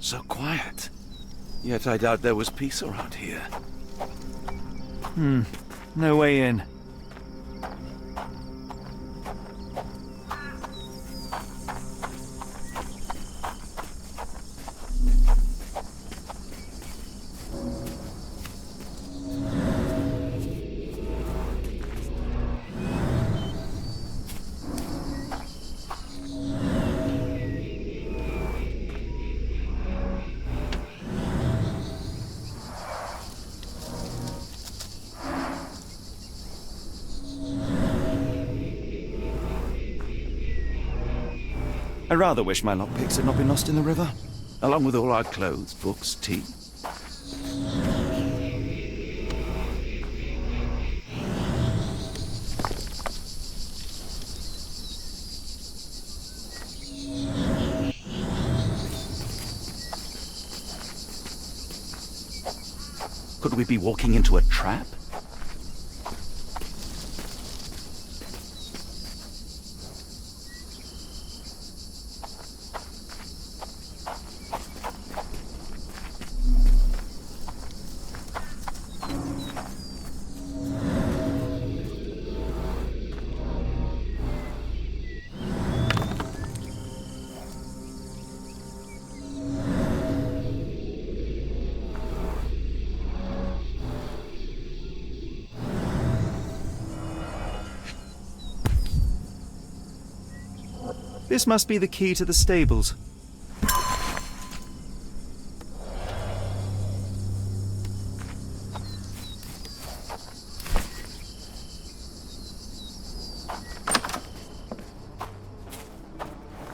So quiet. Yet I doubt there was peace around here. No way in. I rather wish my lockpicks had not been lost in the river. Along with all our clothes, books, tea. Could we be walking into a trap? This must be the key to the stables.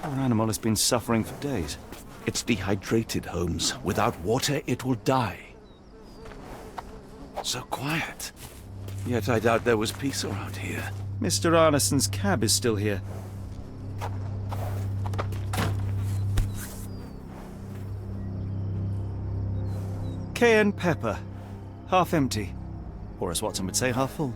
Poor animal has been suffering for days. It's dehydrated, Holmes. Without water, it will die. So quiet. Yet I doubt there was peace around here. Mr. Arneson's cab is still here. Cayenne pepper. Half empty. Or as Watson would say, half full.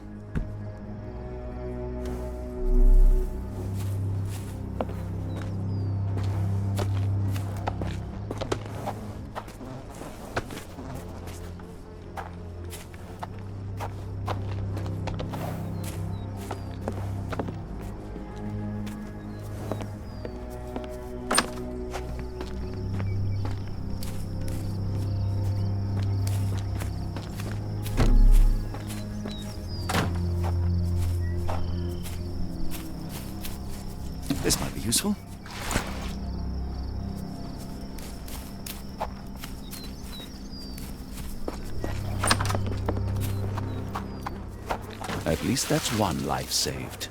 This might be useful. At least that's one life saved.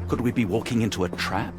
Could we be walking into a trap?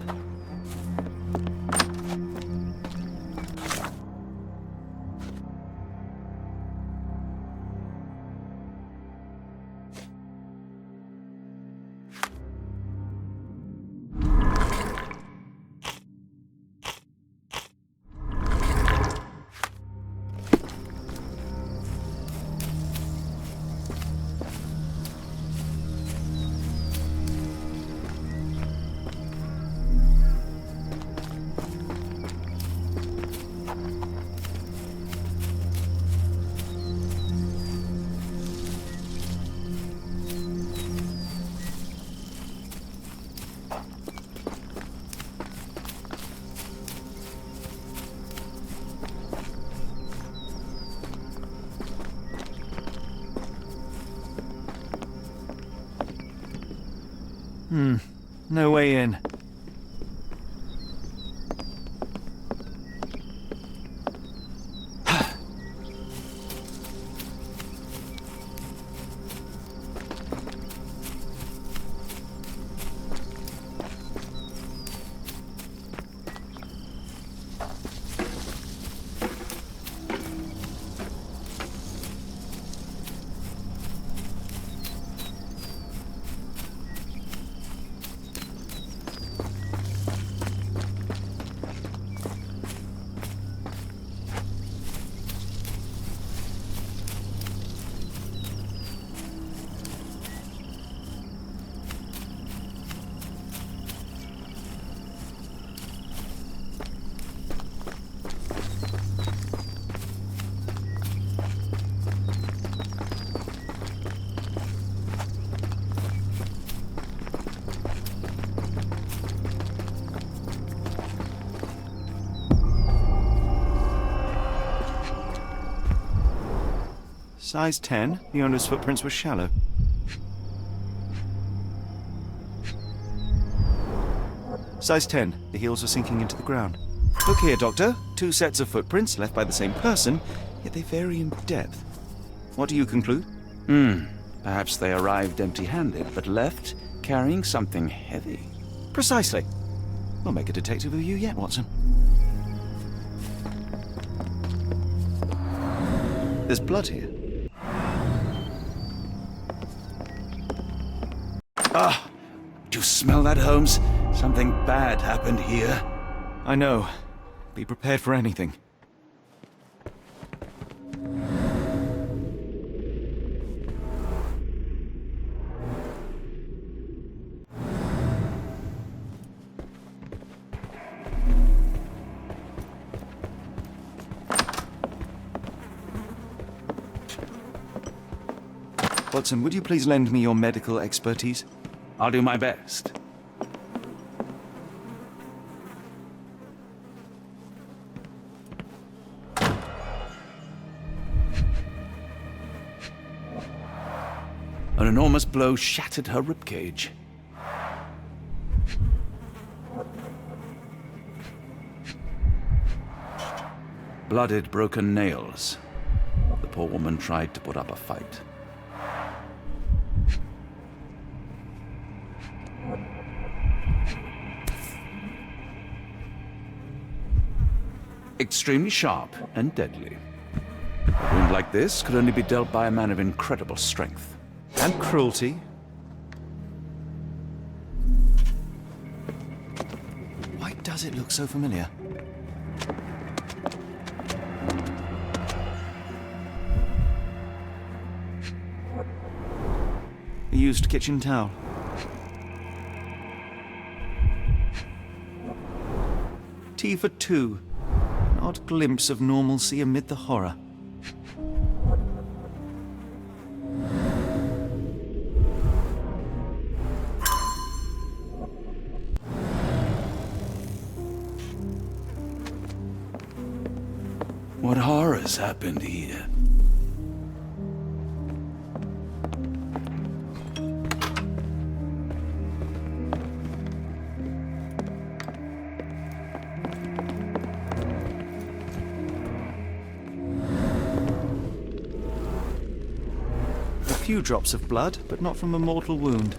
No way in. Size 10, the owner's footprints were shallow. Size 10, the heels were sinking into the ground. Look here, Doctor. 2 sets of footprints left by the same person, yet they vary in depth. What do you conclude? Perhaps they arrived empty-handed, but left carrying something heavy. Precisely. We'll make a detective of you yet, Watson. There's blood here. Ah! Do you smell that, Holmes? Something bad happened here. I know. Be prepared for anything. Watson, would you please lend me your medical expertise? I'll do my best. An enormous blow shattered her ribcage. Blooded, broken nails. The poor woman tried to put up a fight. Extremely sharp and deadly. A wound like this could only be dealt by a man of incredible strength. And cruelty. Why does it look so familiar? A used kitchen towel. Tea for 2. An odd glimpse of normalcy amid the horror. What horrors happened here? A few drops of blood, but not from a mortal wound.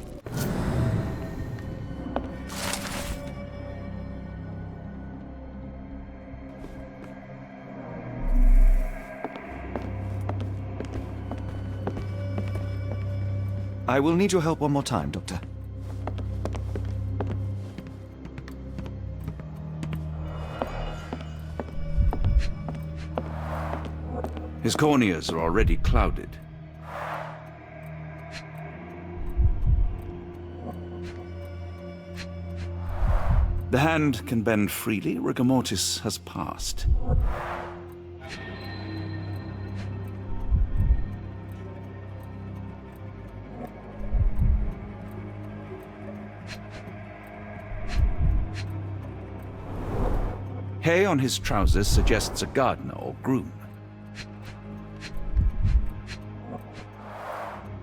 I will need your help one more time, Doctor. His corneas are already clouded. The hand can bend freely. Rigor mortis has passed. Hay on his trousers suggests a gardener or groom.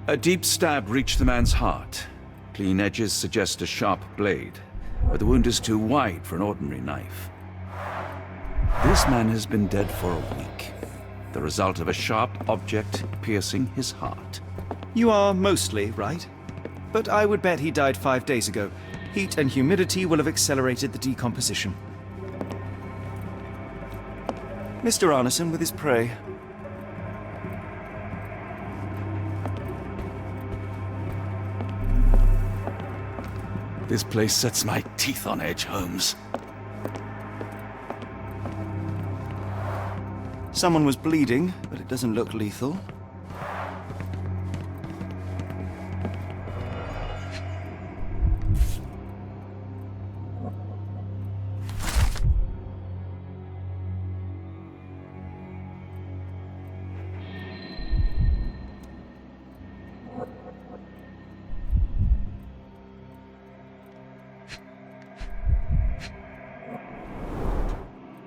A deep stab reached the man's heart. Clean edges suggest a sharp blade, but the wound is too wide for an ordinary knife. This man has been dead for a week, the result of a sharp object piercing his heart. You are mostly right, but I would bet he died 5 days ago. Heat and humidity will have accelerated the decomposition. Mr. Arneson with his prey. This place sets my teeth on edge, Holmes. Someone was bleeding, but it doesn't look lethal.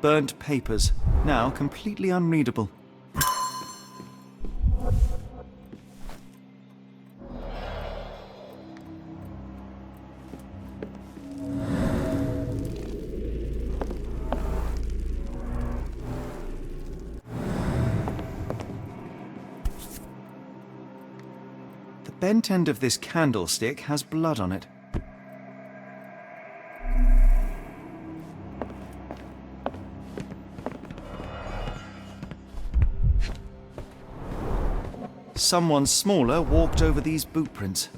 Burnt papers, now completely unreadable. bent end of this candlestick has blood on it. Someone smaller walked over these boot prints.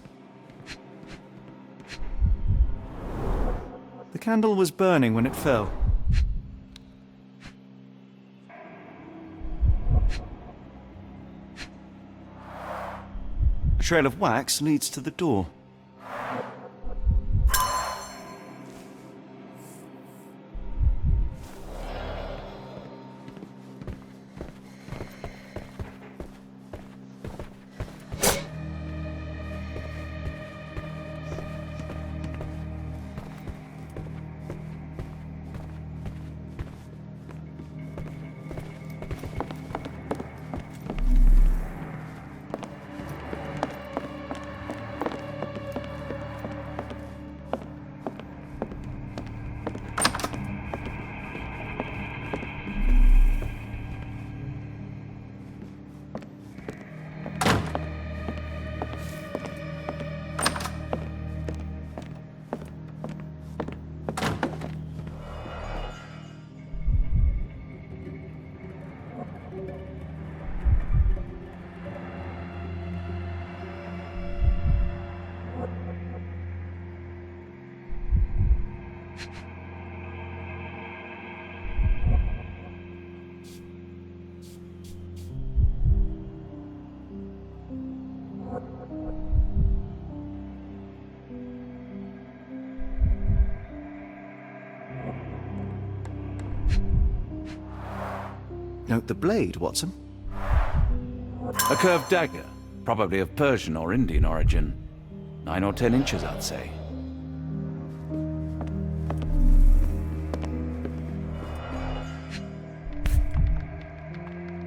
The candle was burning when it fell. A trail of wax leads to the door. Note the blade, Watson. A curved dagger, probably of Persian or Indian origin. 9 or 10 inches, I'd say.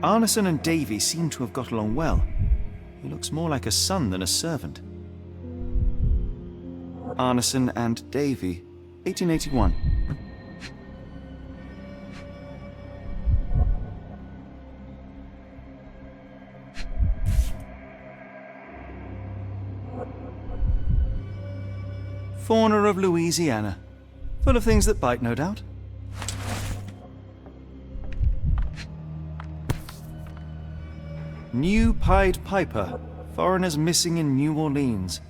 Arneson and Davy seem to have got along well. He looks more like a son than a servant. Arneson and Davy, 1881. Fauna of Louisiana. Full of things that bite, no doubt. New Pied Piper. Foreigners missing in New Orleans.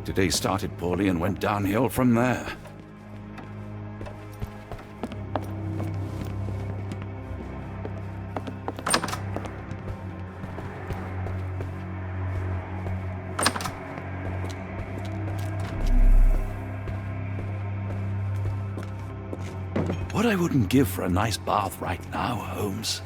Today started poorly and went downhill from there. What I wouldn't give for a nice bath right now, Holmes.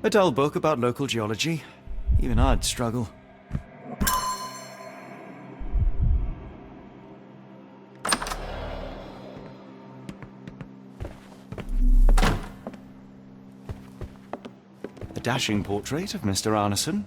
A dull book about local geology. Even I'd struggle. A dashing portrait of Mr. Arneson.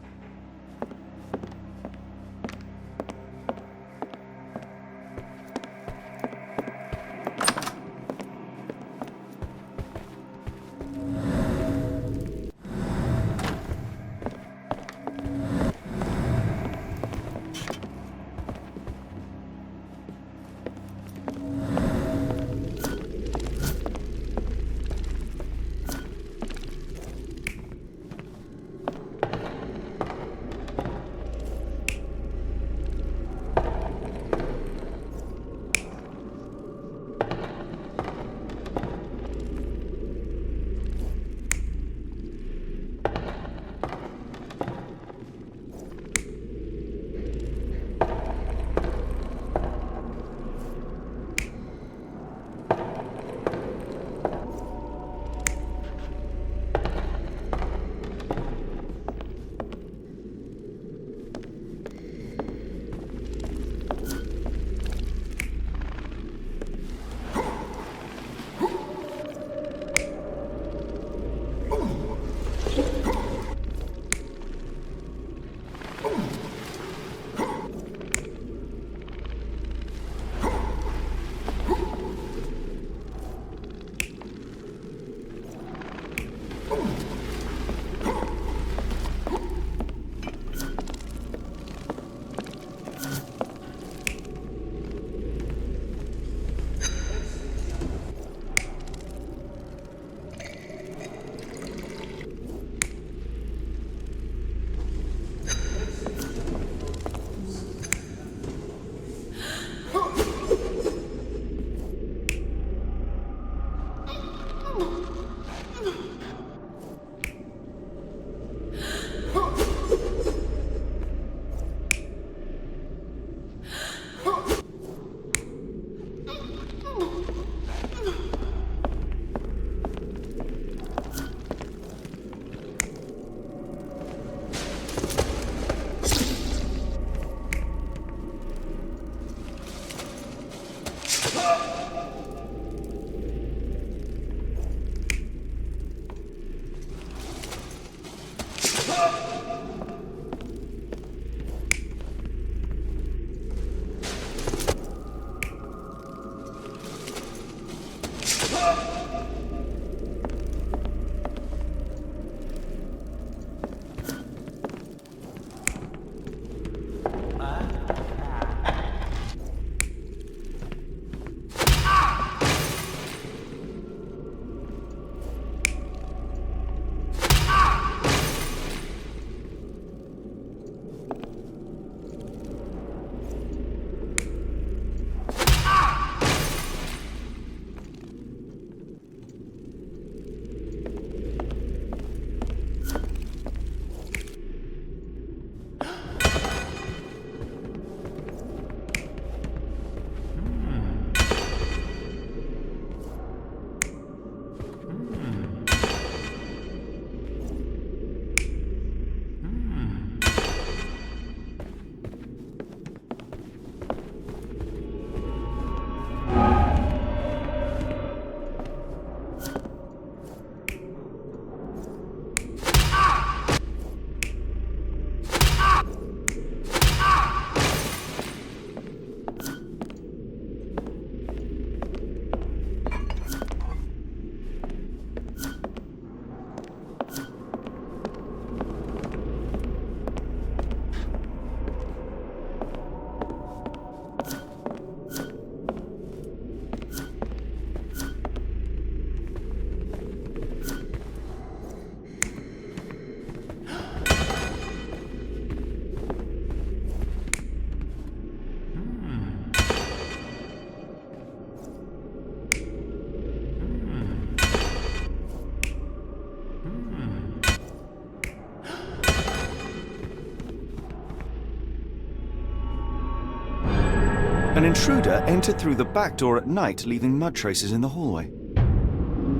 An intruder entered through the back door at night, leaving mud traces in the hallway.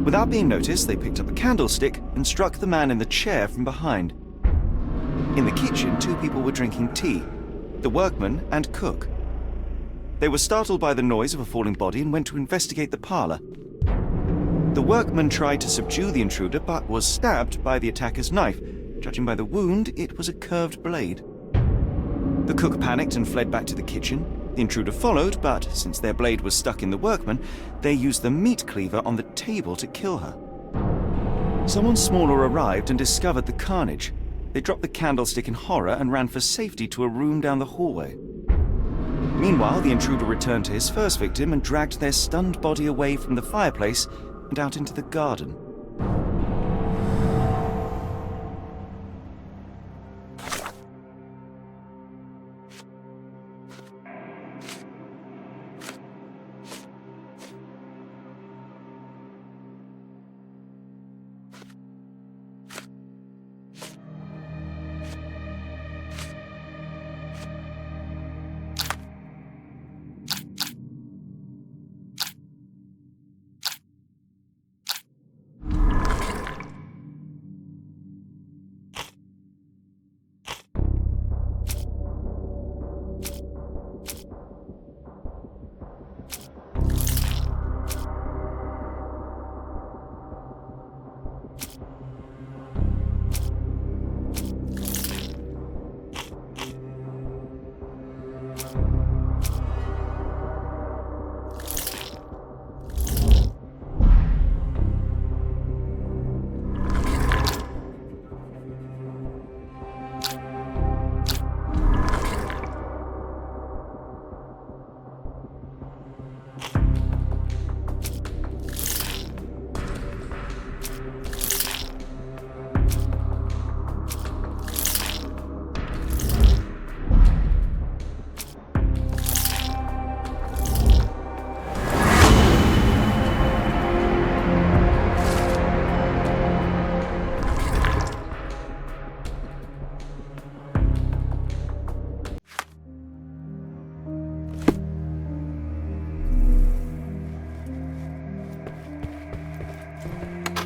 Without being noticed, they picked up a candlestick and struck the man in the chair from behind. In the kitchen, two people were drinking tea, the workman and cook. They were startled by the noise of a falling body and went to investigate the parlor. The workman tried to subdue the intruder but was stabbed by the attacker's knife. Judging by the wound, it was a curved blade. The cook panicked and fled back to the kitchen. The intruder followed, but since their blade was stuck in the workman, they used the meat cleaver on the table to kill her. Someone smaller arrived and discovered the carnage. They dropped the candlestick in horror and ran for safety to a room down the hallway. Meanwhile, the intruder returned to his first victim and dragged their stunned body away from the fireplace and out into the garden.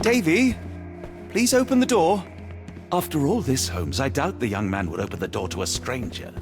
Davy, please open the door. After all this, Holmes, I doubt the young man would open the door to a stranger.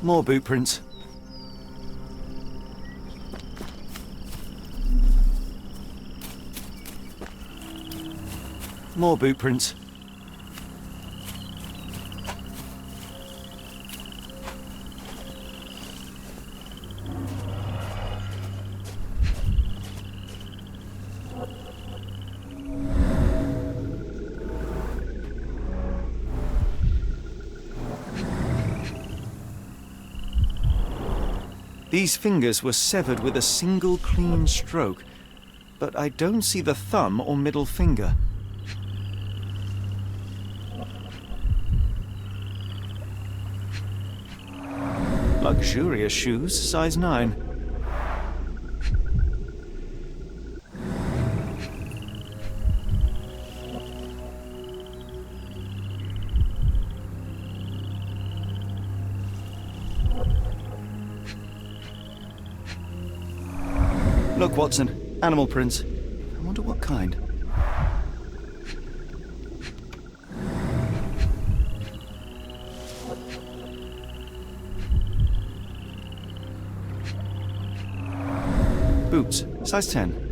More boot prints. More boot prints. These fingers were severed with a single clean stroke, but I don't see the thumb or middle finger. Luxurious shoes, size 9. Look, Watson. Animal prints. I wonder what kind. Boots. Size 10.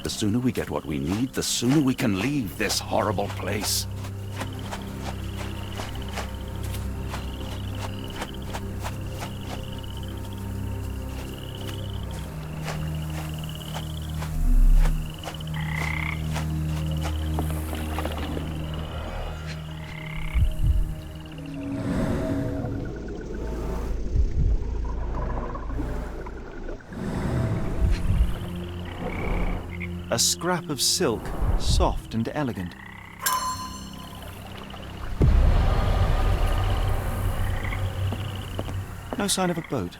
The sooner we get what we need, the sooner we can leave this horrible place. A scrap of silk, soft and elegant. No sign of a boat.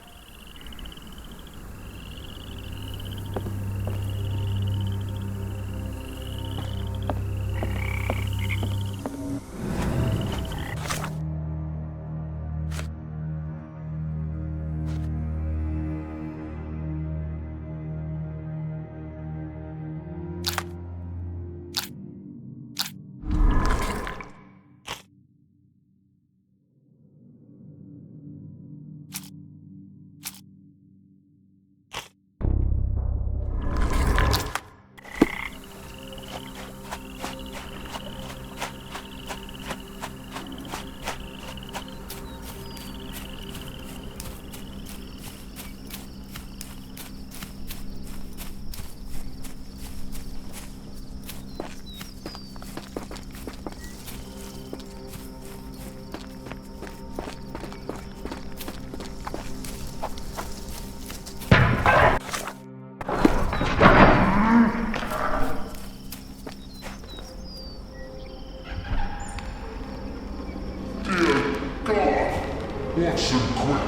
Watson, quick!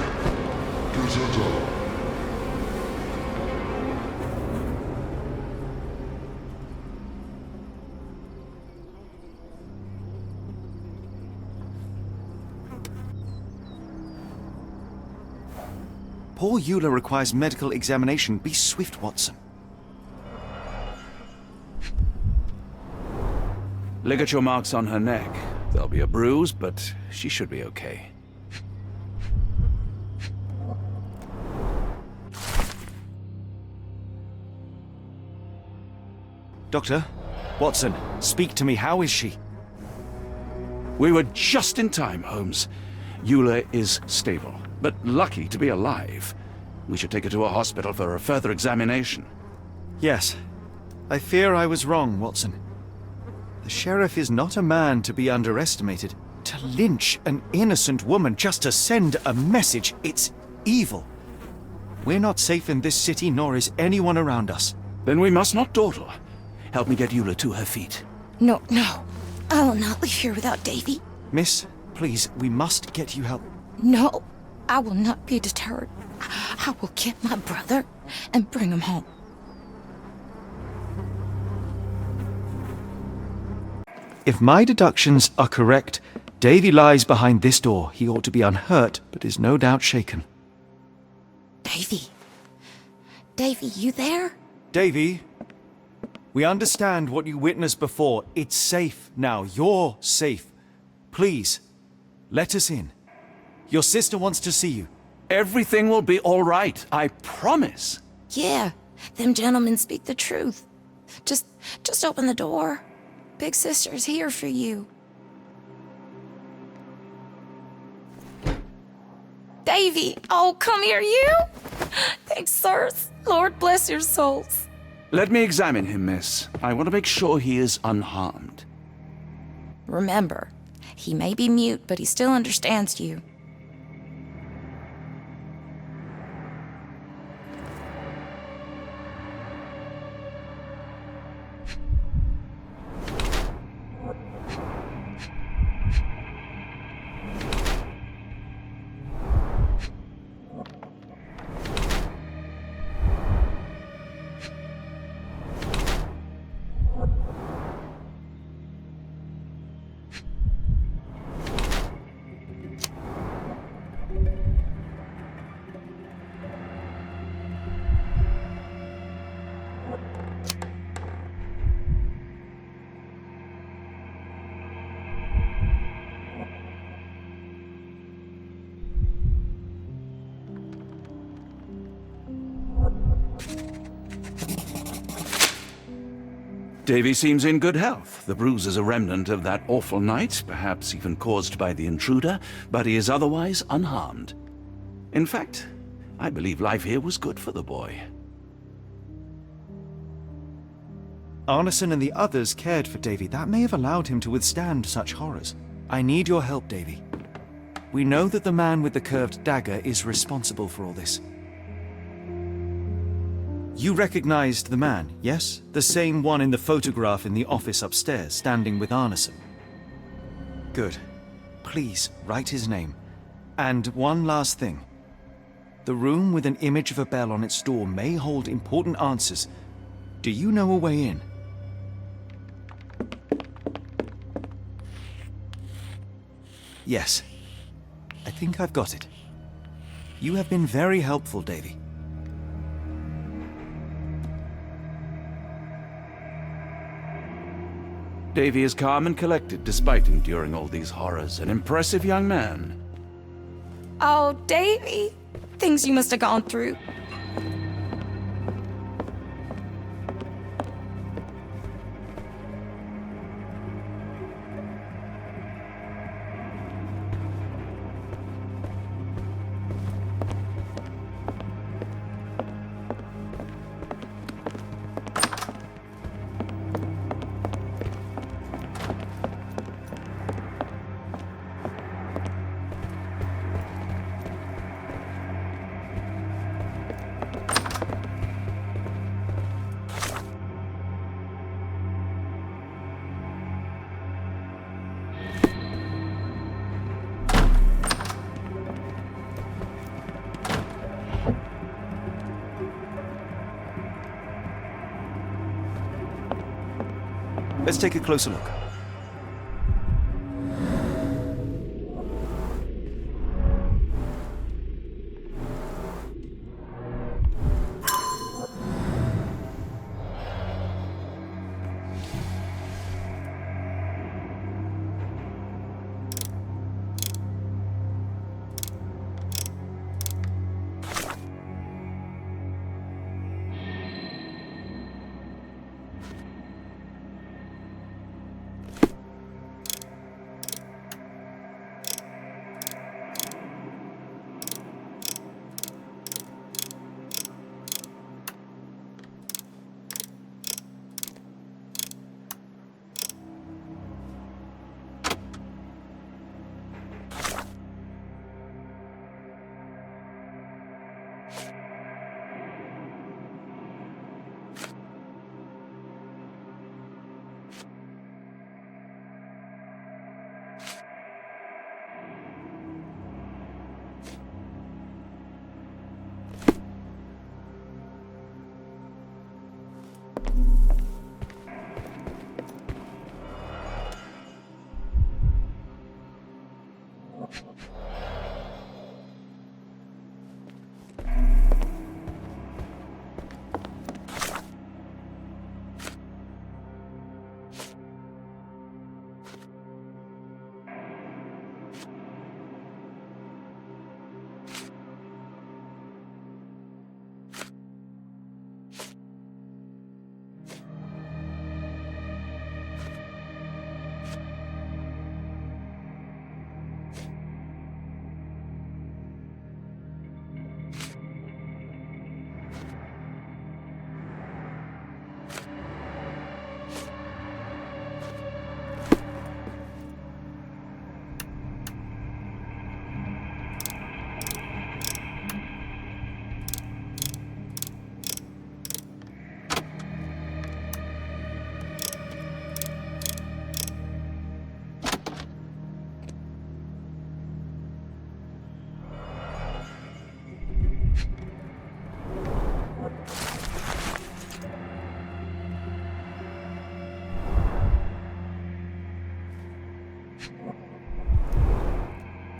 Get it up! Poor Eula requires medical examination. Be swift, Watson. Ligature marks on her neck. There'll be a bruise, but she should be okay. Doctor? Watson, speak to me. How is she? We were just in time, Holmes. Eula is stable, but lucky to be alive. We should take her to a hospital for a further examination. Yes. I fear I was wrong, Watson. The sheriff is not a man to be underestimated. To lynch an innocent woman just to send a message, it's evil. We're not safe in this city, nor is anyone around us. Then we must not dawdle. Help me get Eula to her feet. No, no. I will not leave here without Davy. Miss, please, we must get you help. No, I will not be deterred. I will get my brother and bring him home. If my deductions are correct, Davy lies behind this door. He ought to be unhurt, but is no doubt shaken. Davy. Davy, you there? Davy, we understand what you witnessed before. It's safe now. You're safe. Please, let us in. Your sister wants to see you. Everything will be all right, I promise. Yeah, them gentlemen speak the truth. Just open the door. Big sister's here for you. Davy! Oh, come here, you! Thanks, sirs. Lord bless your souls. Let me examine him, miss. I want to make sure he is unharmed. Remember, he may be mute, but he still understands you. Davy seems in good health. The bruise is a remnant of that awful night, perhaps even caused by the intruder, but he is otherwise unharmed. In fact, I believe life here was good for the boy. Arneson and the others cared for Davy. That may have allowed him to withstand such horrors. I need your help, Davy. We know that the man with the curved dagger is responsible for all this. You recognized the man, yes? The same one in the photograph in the office upstairs, standing with Arneson. Good. Please, write his name. And one last thing. The room with an image of a bell on its door may hold important answers. Do you know a way in? Yes. I think I've got it. You have been very helpful, Davy. Davy is calm and collected despite enduring all these horrors. An impressive young man. Oh, Davy. Things you must have gone through. Let's take a closer look.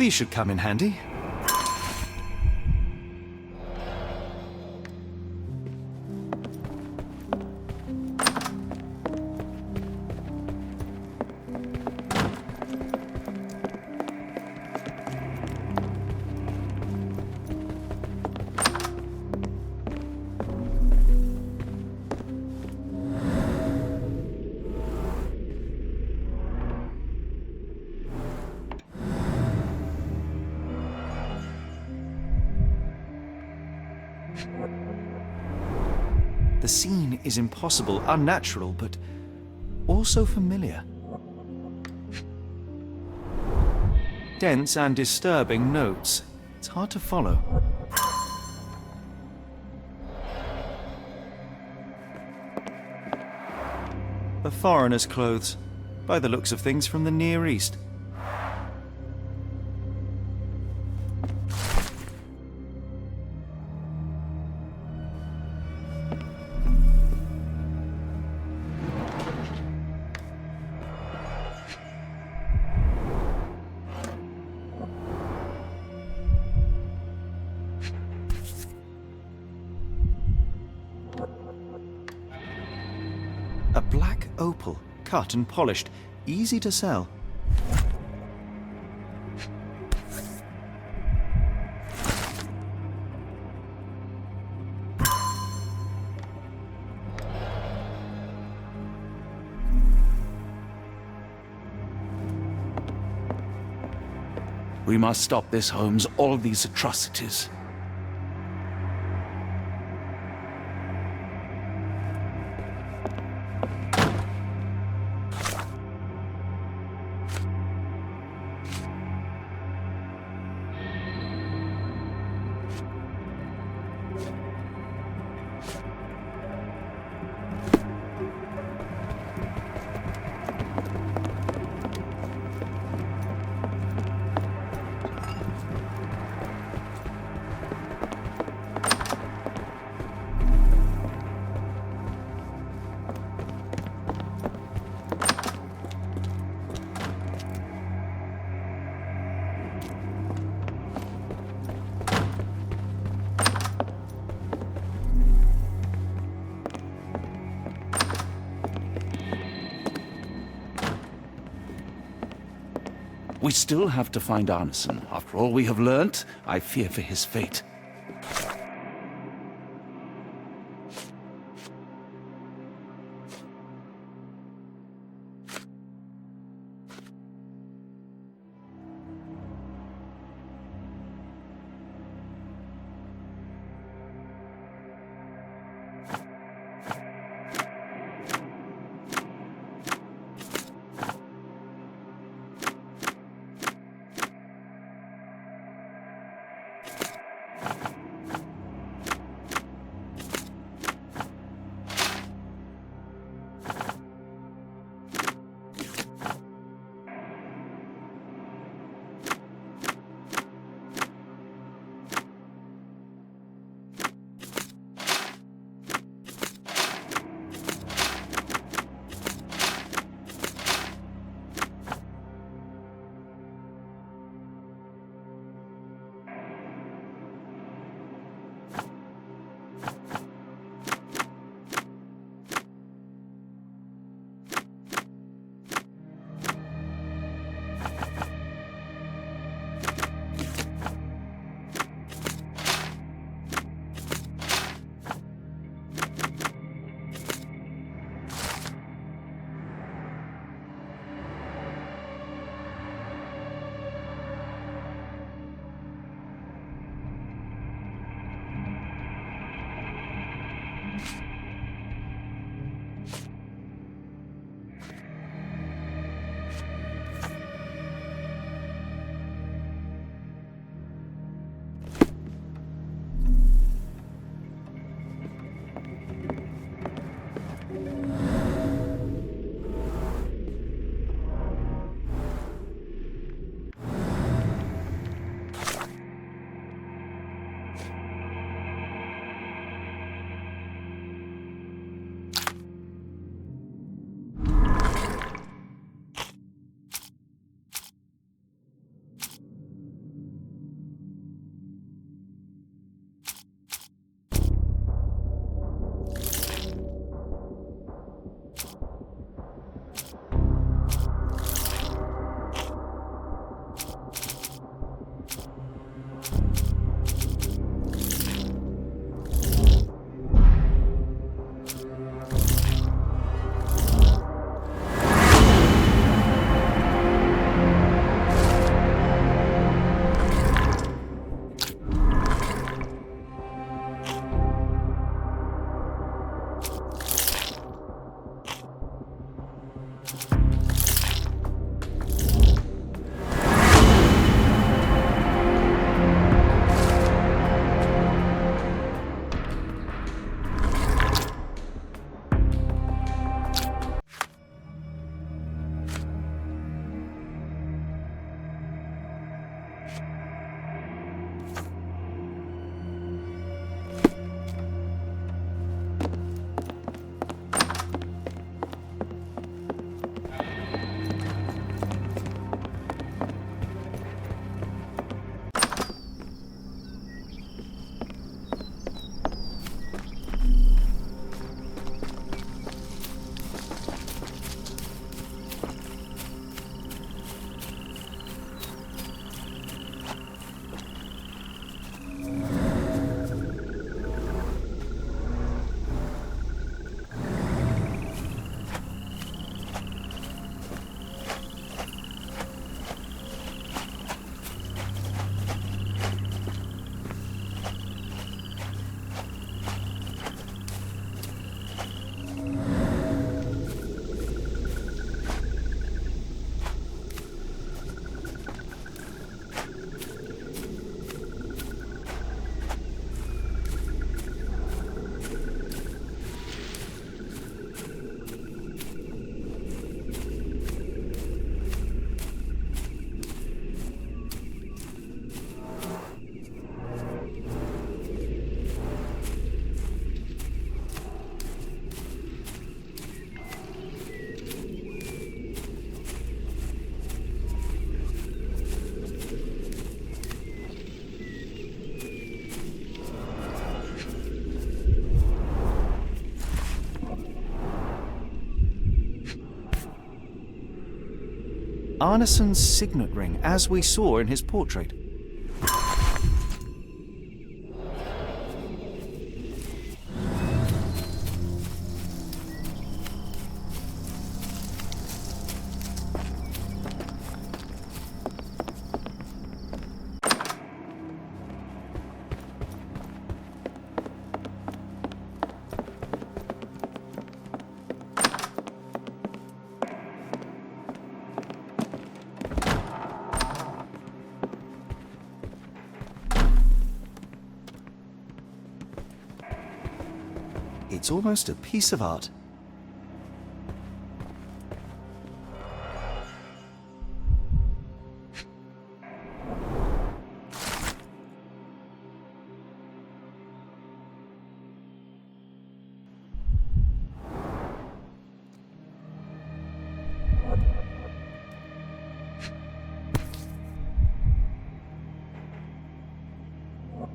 These should come in handy. The scene is impossible, unnatural, but also familiar. Dense and disturbing notes. It's hard to follow. A foreigner's clothes, by the looks of things from the Near East. A black opal, cut and polished, easy to sell. We must stop this, Holmes. All these atrocities. We still have to find Arneson. After all we have learnt, I fear for his fate. Arneson's signet ring, as we saw in his portrait. It's almost a piece of art.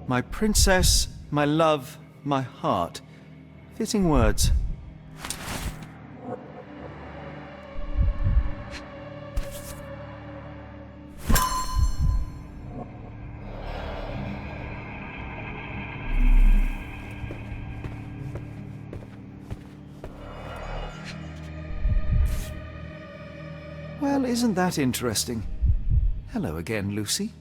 My princess, my love, my heart. Fitting words. Well, isn't that interesting? Hello again, Lucy.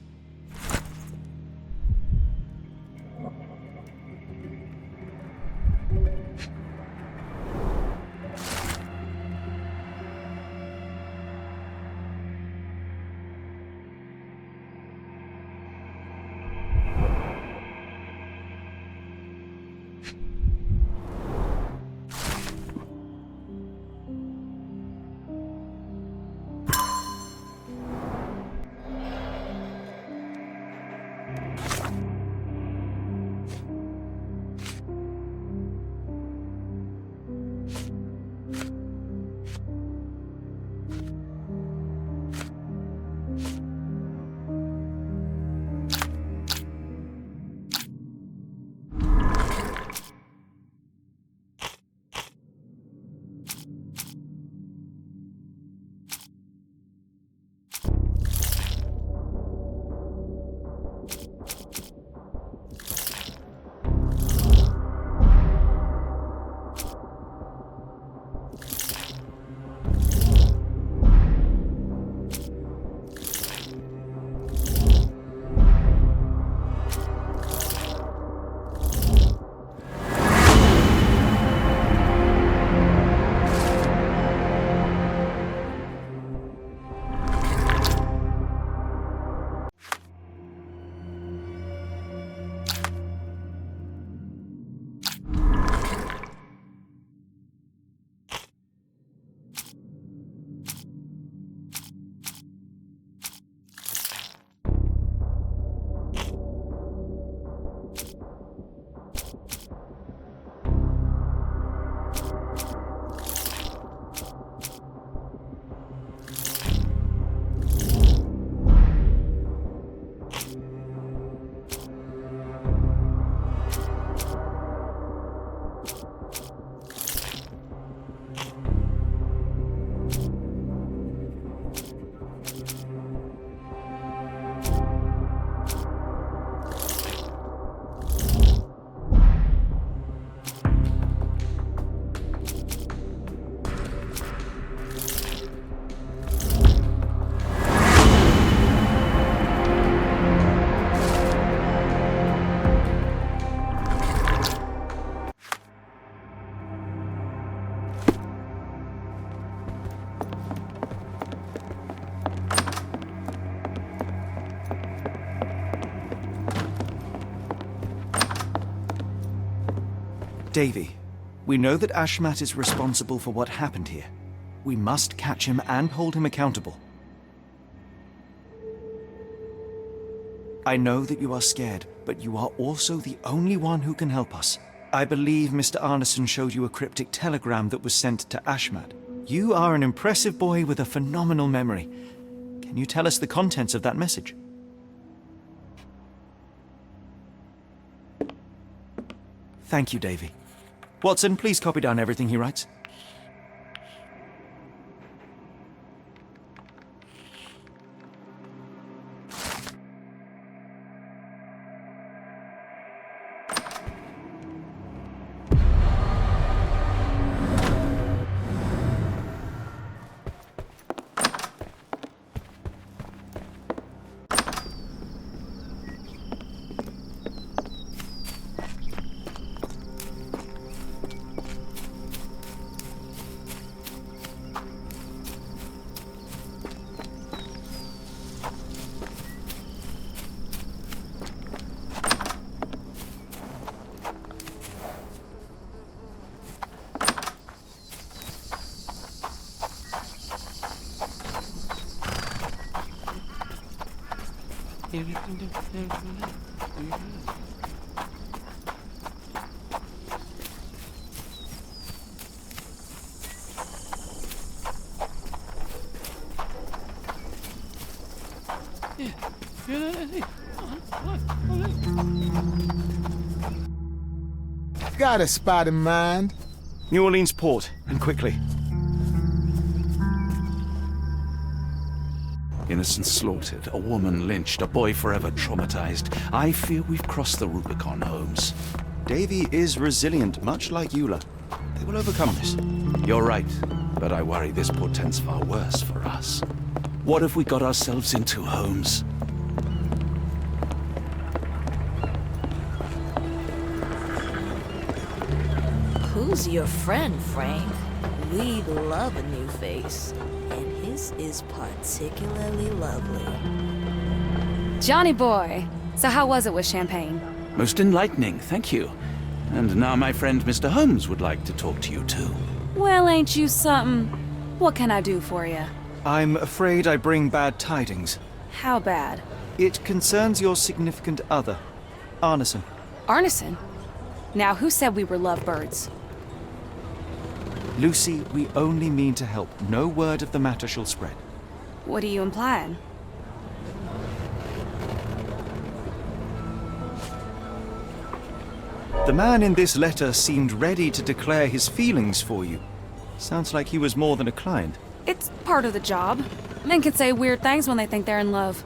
Davy, we know that Ashmat is responsible for what happened here. We must catch him and hold him accountable. I know that you are scared, but you are also the only one who can help us. I believe Mr. Arneson showed you a cryptic telegram that was sent to Ashmat. You are an impressive boy with a phenomenal memory. Can you tell us the contents of that message? Thank you, Davy. Watson, please copy down everything he writes. Got a spot in mind. New Orleans port, and quickly. Innocents slaughtered, a woman lynched, a boy forever traumatized. I fear we've crossed the Rubicon, Holmes. Davy is resilient, much like Eula. They will overcome this. You're right, but I worry this portends far worse for us. What have we got ourselves into, Holmes? Who's your friend, Frank? We love a new face, and his is particularly lovely. Johnny boy, so how was it with Champagne? Most enlightening, thank you. And now my friend Mr. Holmes would like to talk to you too. Well, ain't you something? What can I do for you? I'm afraid I bring bad tidings. How bad? It concerns your significant other, Arneson. Arneson? Now, who said we were lovebirds? Lucy, we only mean to help. No word of the matter shall spread. What are you implying? The man in this letter seemed ready to declare his feelings for you. Sounds like he was more than a client. It's part of the job. Men can say weird things when they think they're in love.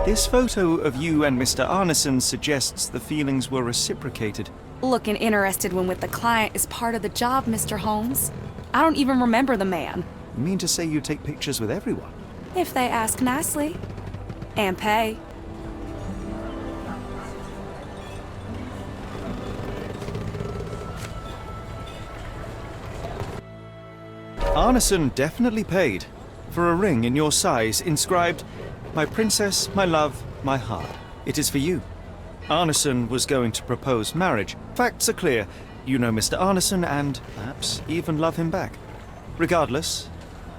This photo of you and Mr. Arneson suggests the feelings were reciprocated. Looking interested when with the client is part of the job, Mr. Holmes. I don't even remember the man. You mean to say you take pictures with everyone? If they ask nicely. And pay. Arneson definitely paid for a ring in your size inscribed, "My princess, my love, my heart." It is for you. Arneson was going to propose marriage. Facts are clear. You know Mr. Arneson and perhaps even love him back. Regardless,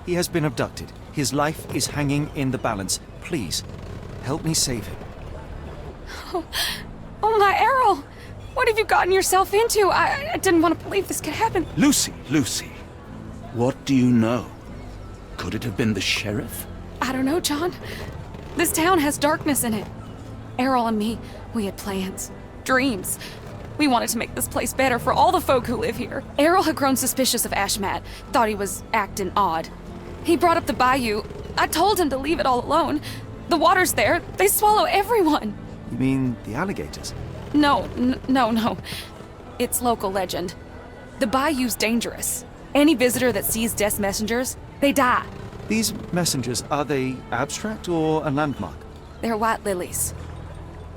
he has been abducted. His life is hanging in the balance. Please, help me save him. Oh my Errol! What have you gotten yourself into? I didn't want to believe this could happen. Lucy, Lucy, what do you know? Could it have been the sheriff? I don't know, John. This town has darkness in it. Errol and me, we had plans, dreams. We wanted to make this place better for all the folk who live here. Errol had grown suspicious of Ashmat, thought he was acting odd. He brought up the bayou. I told him to leave it all alone. The water's there. They swallow everyone. You mean the alligators? No. It's local legend. The bayou's dangerous. Any visitor that sees death's messengers, they die. These messengers, are they abstract or a landmark? They're white lilies.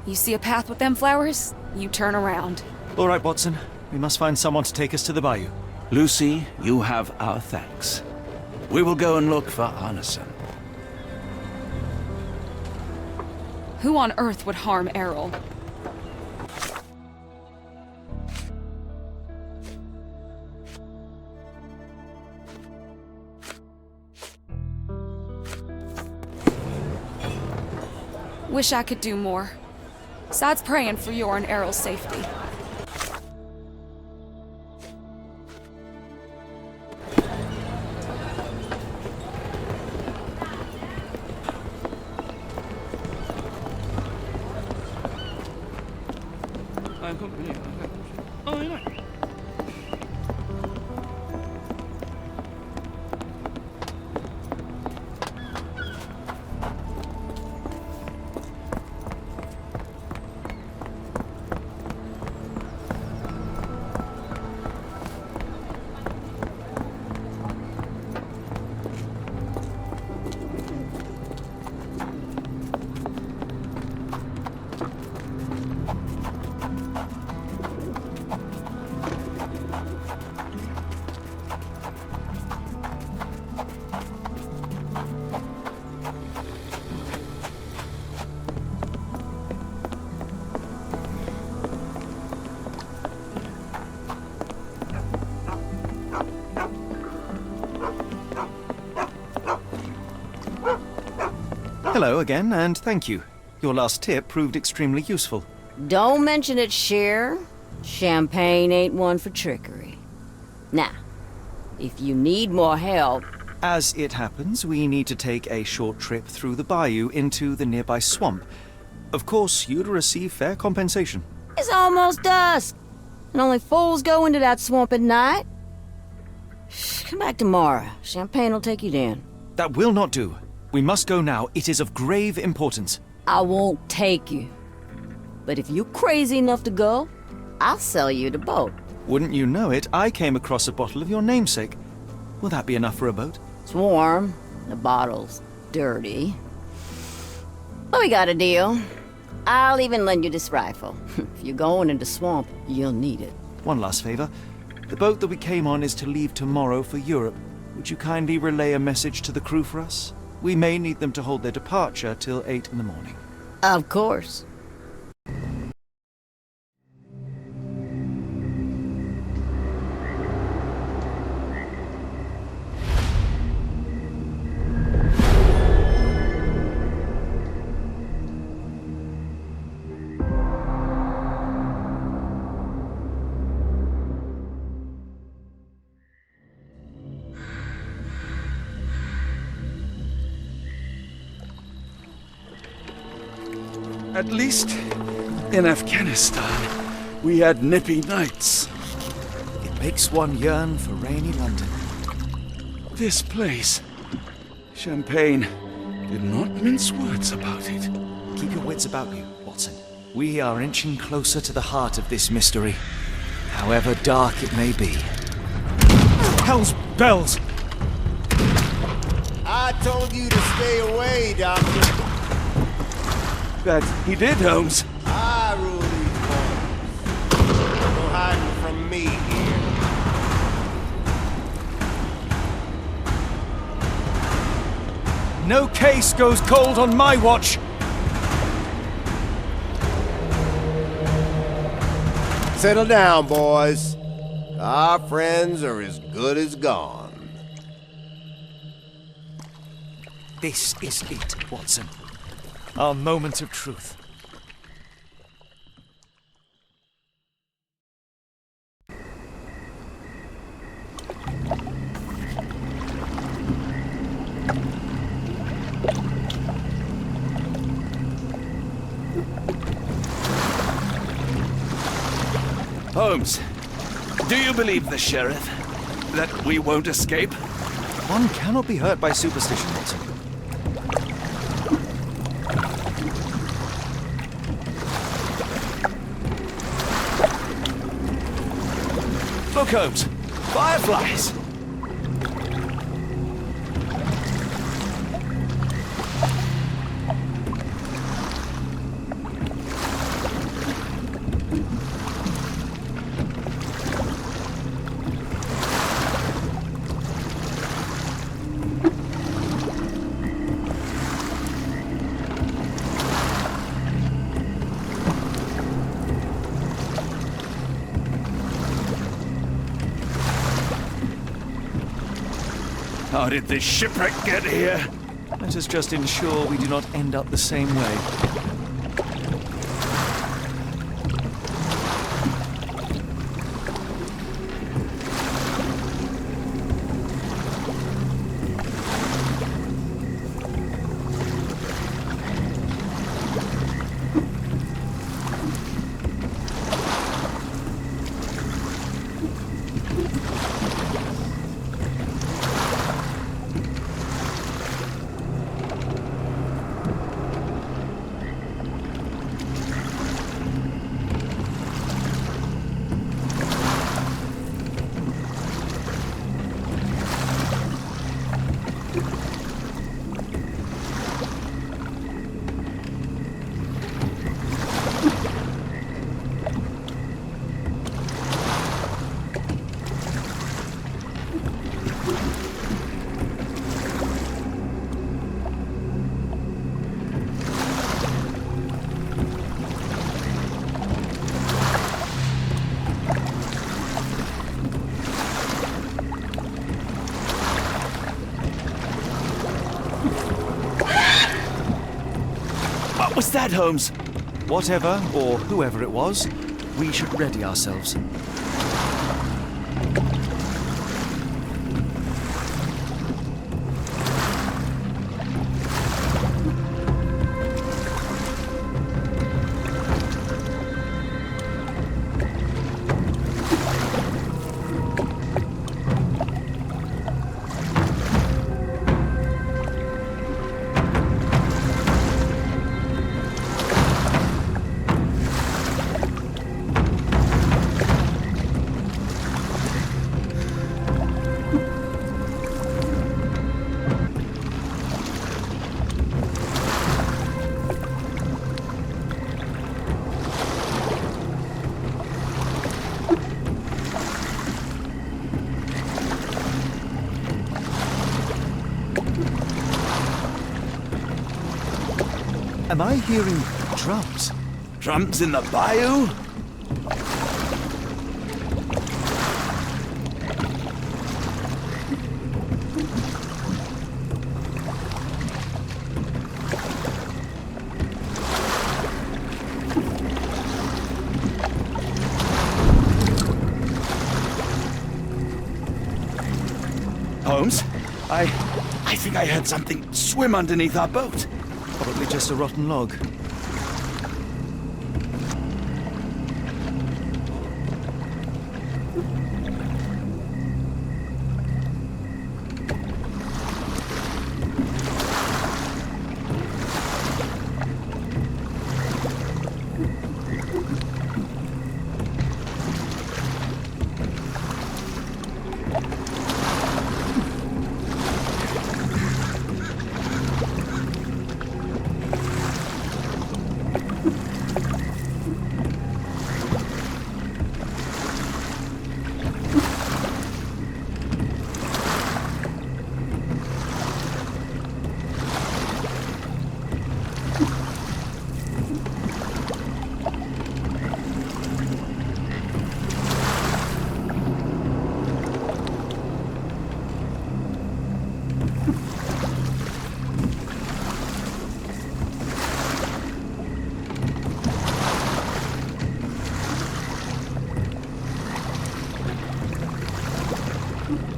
You see a path with them flowers, you turn around. All right, Watson. We must find someone to take us to the bayou. Lucy, you have our thanks. We will go and look for Arneson. Who on earth would harm Errol? Wish I could do more. Besides praying for your and Errol's safety. Hello again, and thank you. Your last tip proved extremely useful. Don't mention it, Cher. Champagne ain't one for trickery. Now, if you need more help... As it happens, we need to take a short trip through the bayou into the nearby swamp. Of course, you'd receive fair compensation. It's almost dusk, and only fools go into that swamp at night. Come back tomorrow. Champagne will take you down. That will not do. We must go now. It is of grave importance. I won't take you. But if you're crazy enough to go, I'll sell you the boat. Wouldn't you know it, I came across a bottle of your namesake. Will that be enough for a boat? It's warm. The bottle's dirty. But we got a deal. I'll even lend you this rifle. If you're going into swamp, you'll need it. One last favor. The boat that we came on is to leave tomorrow for Europe. Would you kindly relay a message to the crew for us? We may need them to hold their departure till 8 in the morning. Of course. At least in Afghanistan, we had nippy nights. It makes one yearn for rainy London. This place, Champagne, did not mince words about it. Keep your wits about you, Watson. We are inching closer to the heart of this mystery, however dark it may be. Hell's bells! I told you to stay away, Doctor. That he did, Holmes. I rule these boys. No hiding from me here. No case goes cold on my watch! Settle down, boys. Our friends are as good as gone. This is it, Watson. Our moment of truth. Holmes, do you believe the sheriff? That we won't escape? One cannot be hurt by superstition, Watson. Look, Holmes. Fireflies! How did this shipwreck get here? Let us just ensure we do not end up the same way. that, Holmes? Whatever, or whoever it was, we should ready ourselves. Am I hearing drums? Drums in the bayou? Holmes, I think I heard something swim underneath our boat. Probably just a rotten log.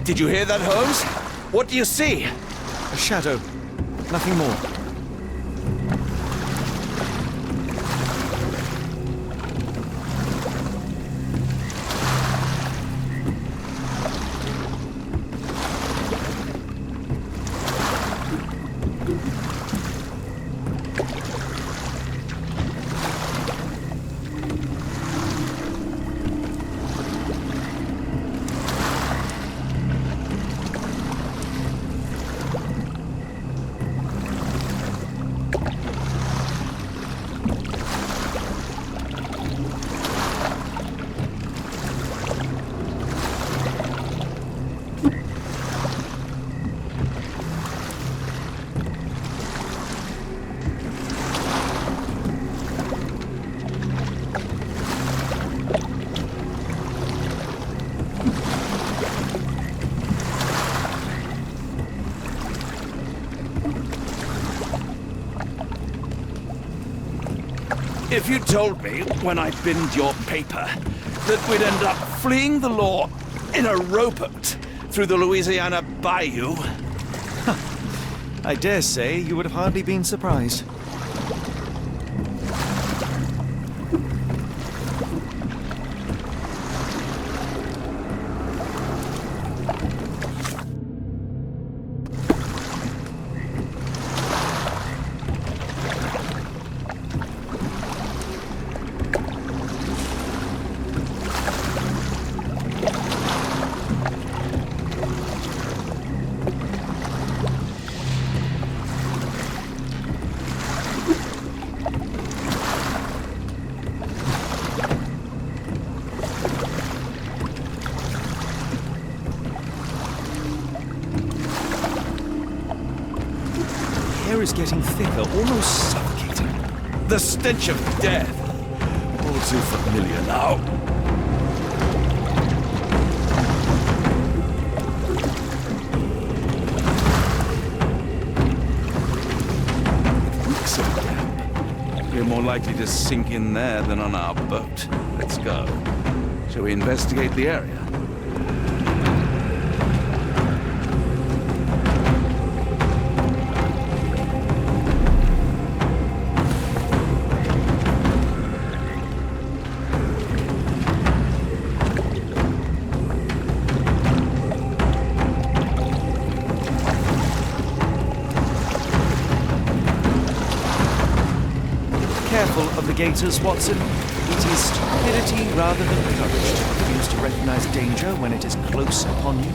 Did you hear that, Holmes? What do you see? A shadow. Nothing more. If you told me when I binned your paper that we'd end up fleeing the law in a rowboat through the Louisiana bayou... I dare say you would have hardly been surprised. Is getting thicker, almost suffocating. The stench of death. All too familiar now. It reeks of damp. We're more likely to sink in there than on our boat. Let's go. Shall we investigate the area? Careful of the gators, Watson. It is stupidity rather than courage to refuse to recognize danger when it is close upon you.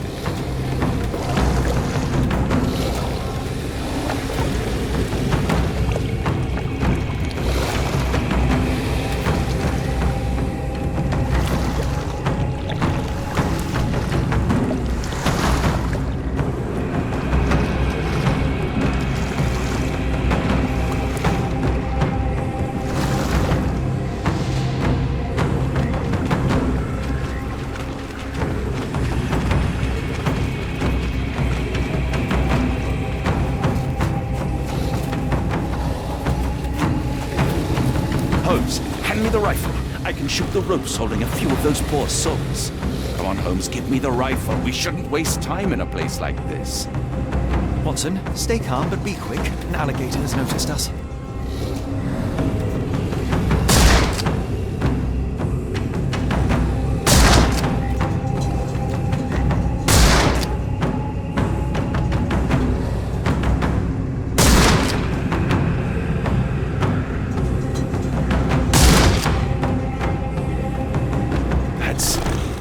Holmes, hand me the rifle. I can shoot the ropes holding a few of those poor souls. Come on, Holmes, give me the rifle. We shouldn't waste time in a place like this. Watson, stay calm but be quick. An alligator has noticed us.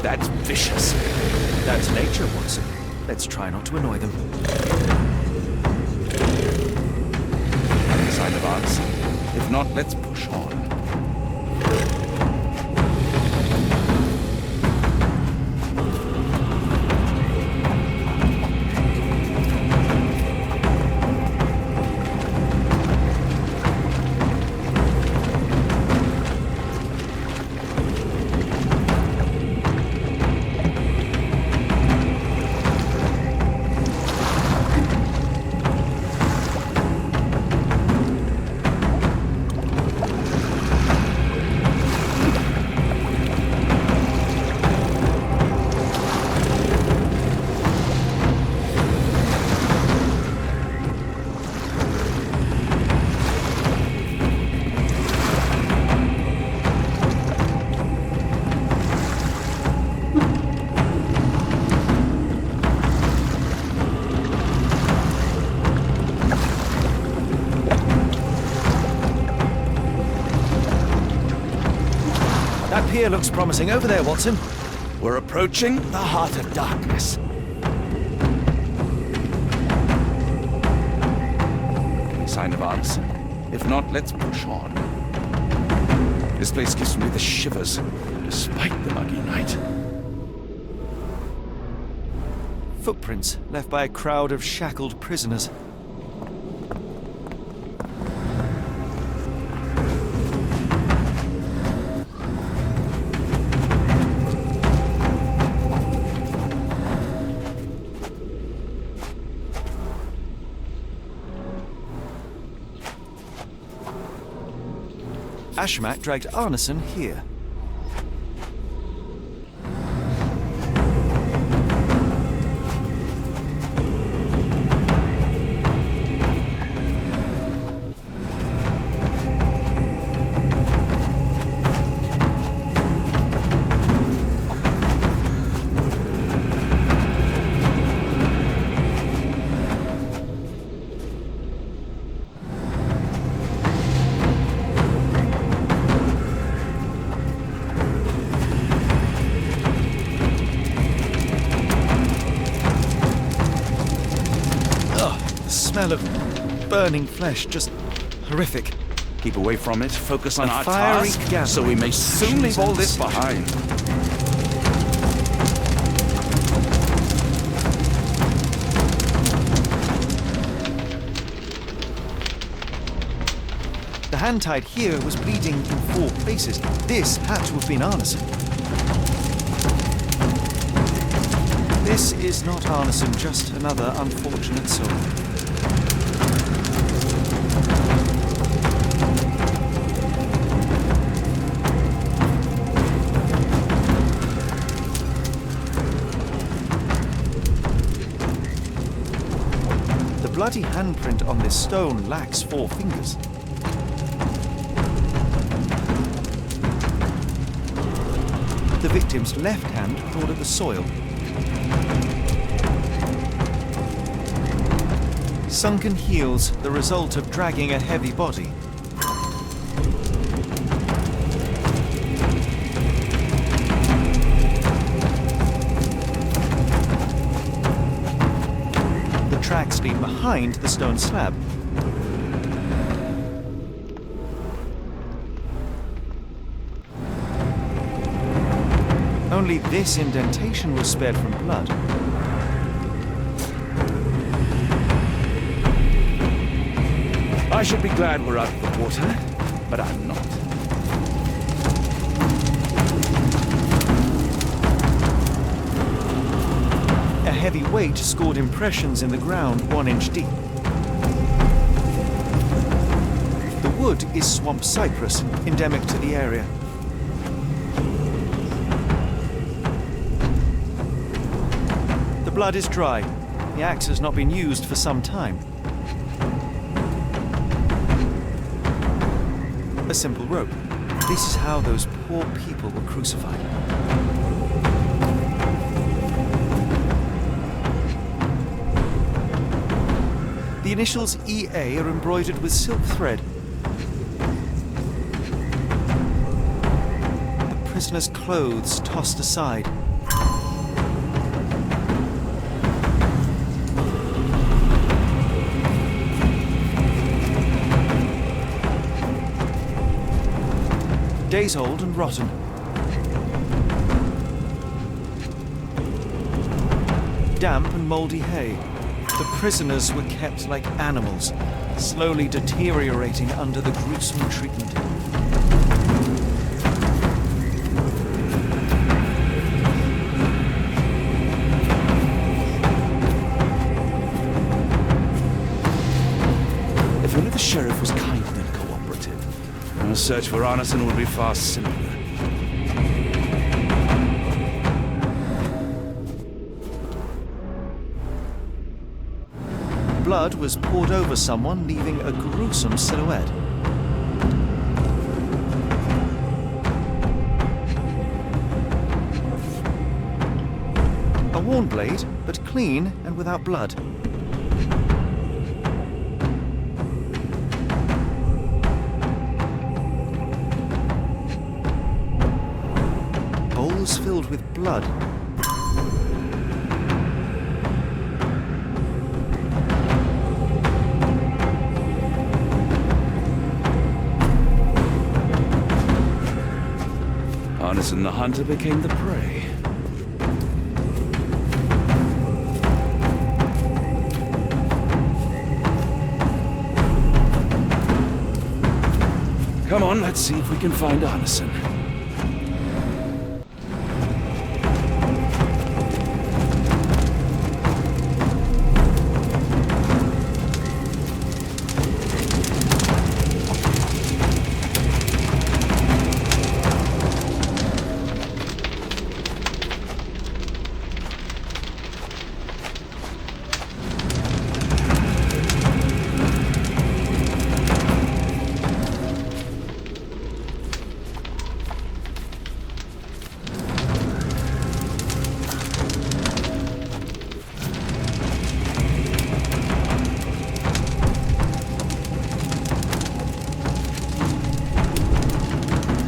That's vicious. That's nature, Watson. Let's try not to annoy them. Sign of answer. If not, let's push on. That pier looks promising. Over there, Watson. We're approaching the heart of darkness. Sign of answer. If not, let's push on. This place gives me the shivers, despite the muggy night. Footprints left by a crowd of shackled prisoners. Ashmat dragged Arneson here. Smell of burning flesh, just horrific. Keep away from it, focus on A our fiery task, gathering so we may soon leave all this behind. The hand tied here was bleeding in 4 places. This had to have been Arneson. This is not Arneson, just another unfortunate soul. bloody handprint on this stone lacks 4 fingers. The victim's left hand clawed at the soil. Sunken heels, the result of dragging a heavy body. The tracks lead behind the stone slab. Only this indentation was spared from blood. I should be glad we're out of the water, but I'm not. A heavy weight scored impressions in the ground 1 inch deep. The wood is swamp cypress, endemic to the area. The blood is dry. The axe has not been used for some time. A simple rope. This is how those poor people were crucified. The initials EA are embroidered with silk thread. The prisoner's clothes tossed aside. Days old and rotten. Damp and mouldy hay. The prisoners were kept like animals, slowly deteriorating under the gruesome treatment. If only the sheriff was kind and cooperative, our search for Arneson would be far simpler. Blood was poured over someone, leaving a gruesome silhouette. A worn blade, but clean and without blood. Bowls filled with blood. Arneson the hunter became the prey. Come on, let's see if we can find Arneson.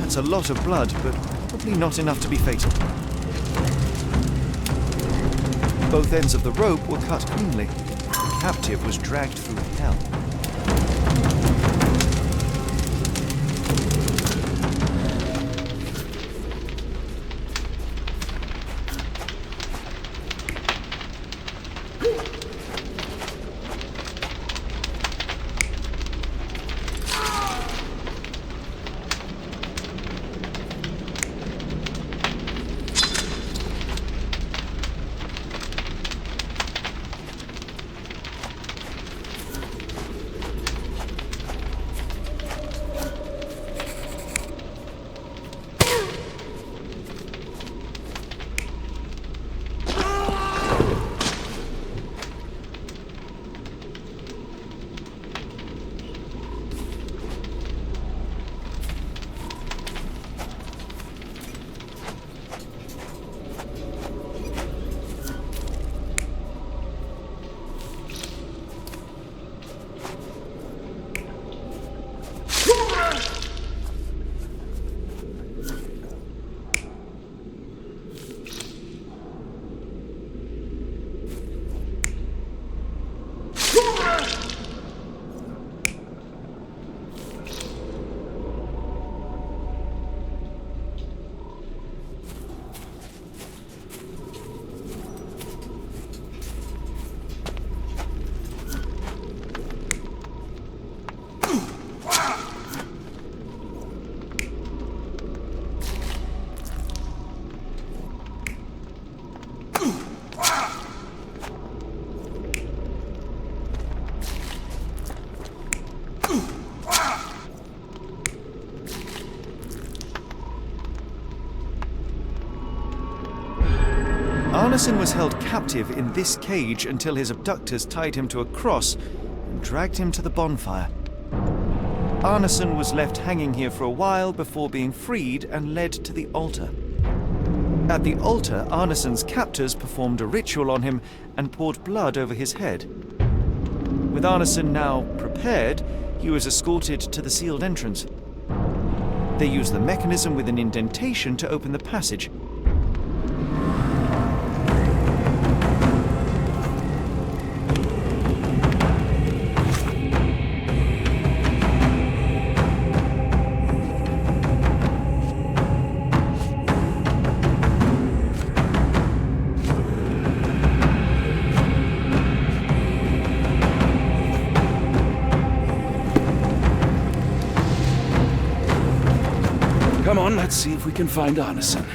That's a lot of blood, but probably not enough to be fatal. Both ends of the rope were cut cleanly. The captive was dragged through hell. Arneson was held captive in this cage until his abductors tied him to a cross and dragged him to the bonfire. Arneson was left hanging here for a while before being freed and led to the altar. At the altar, Arneson's captors performed a ritual on him and poured blood over his head. With Arneson now prepared, he was escorted to the sealed entrance. They used the mechanism with an indentation to open the passage. Come on, let's see if we can find Arneson.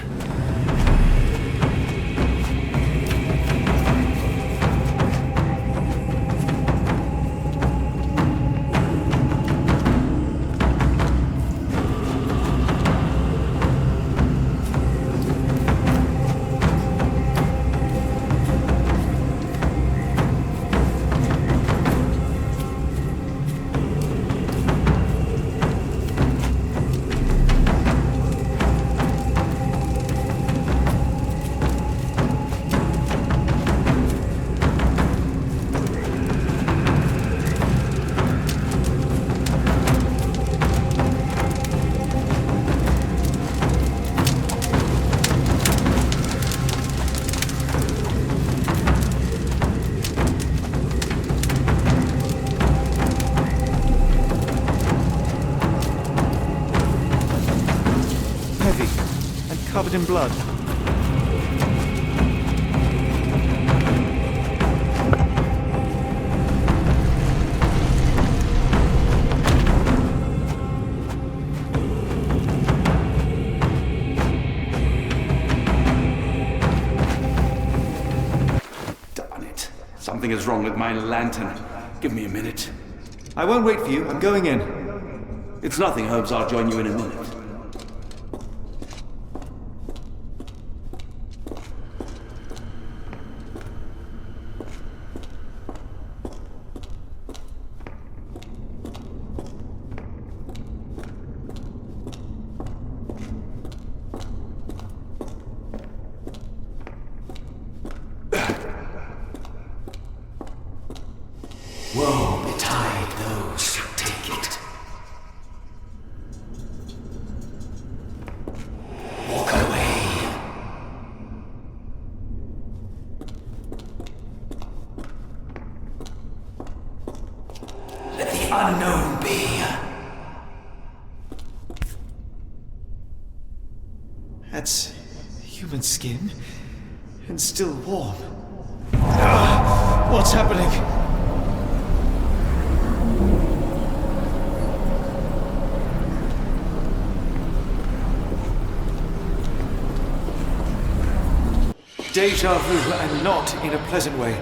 Covered in blood. Darn it. Something is wrong with my lantern. Give me a minute. I won't wait for you. I'm going in. It's nothing, Holmes. I'll join you in a minute. Woe betide those who take it. Walk away. Let the unknown be. That's human skin, and still warm. What's happening? Deja vu, and not in a pleasant way.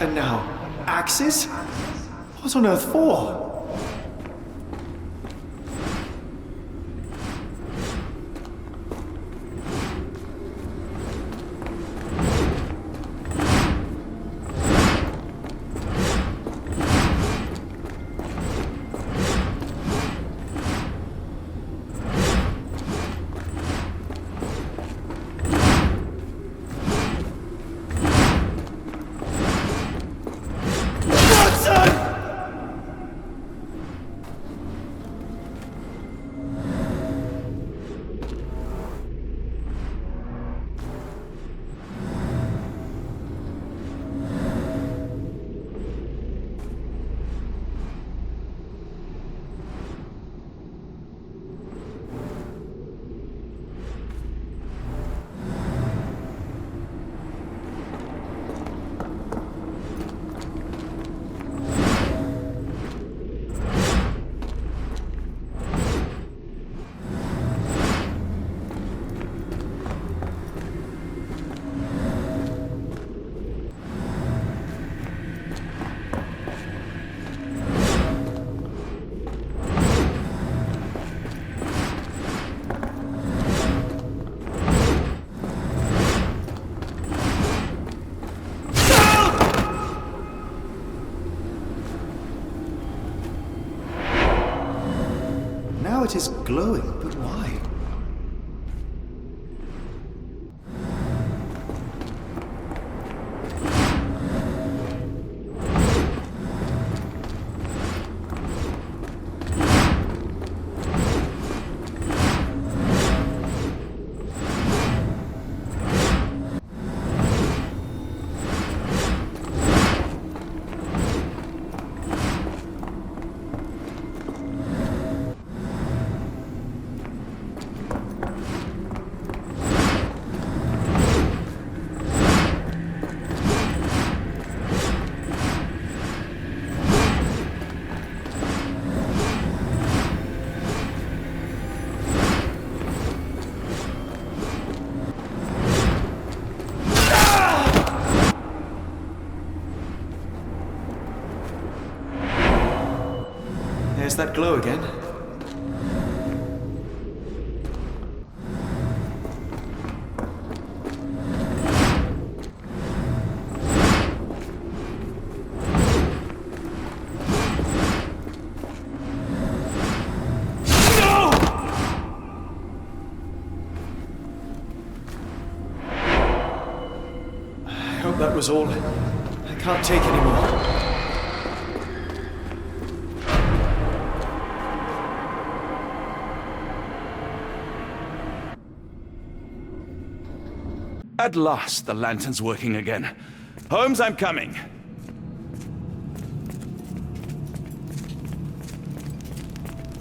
And now, axes? What on earth for? It is glowing, but why? There's that glow again. I hope that was all. I can't take any more. At last, the lantern's working again. Holmes, I'm coming.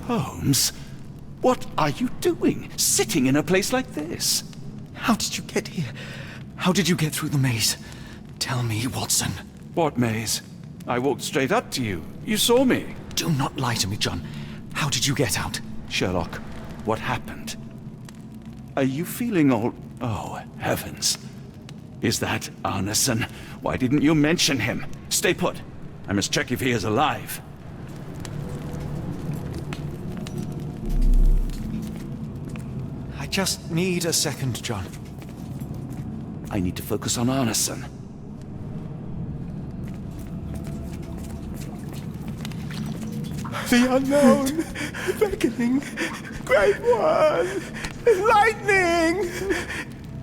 Holmes? What are you doing, sitting in a place like this? How did you get here? How did you get through the maze? Tell me, Watson. What maze? I walked straight up to you. You saw me. Do not lie to me, John. How did you get out? Sherlock, what happened? Are you feeling all... Oh, heavens. Is that Arneson? Why didn't you mention him? Stay put. I must check if he is alive. I just need a second, John. I need to focus on Arneson. The unknown, beckoning, great one, enlightening!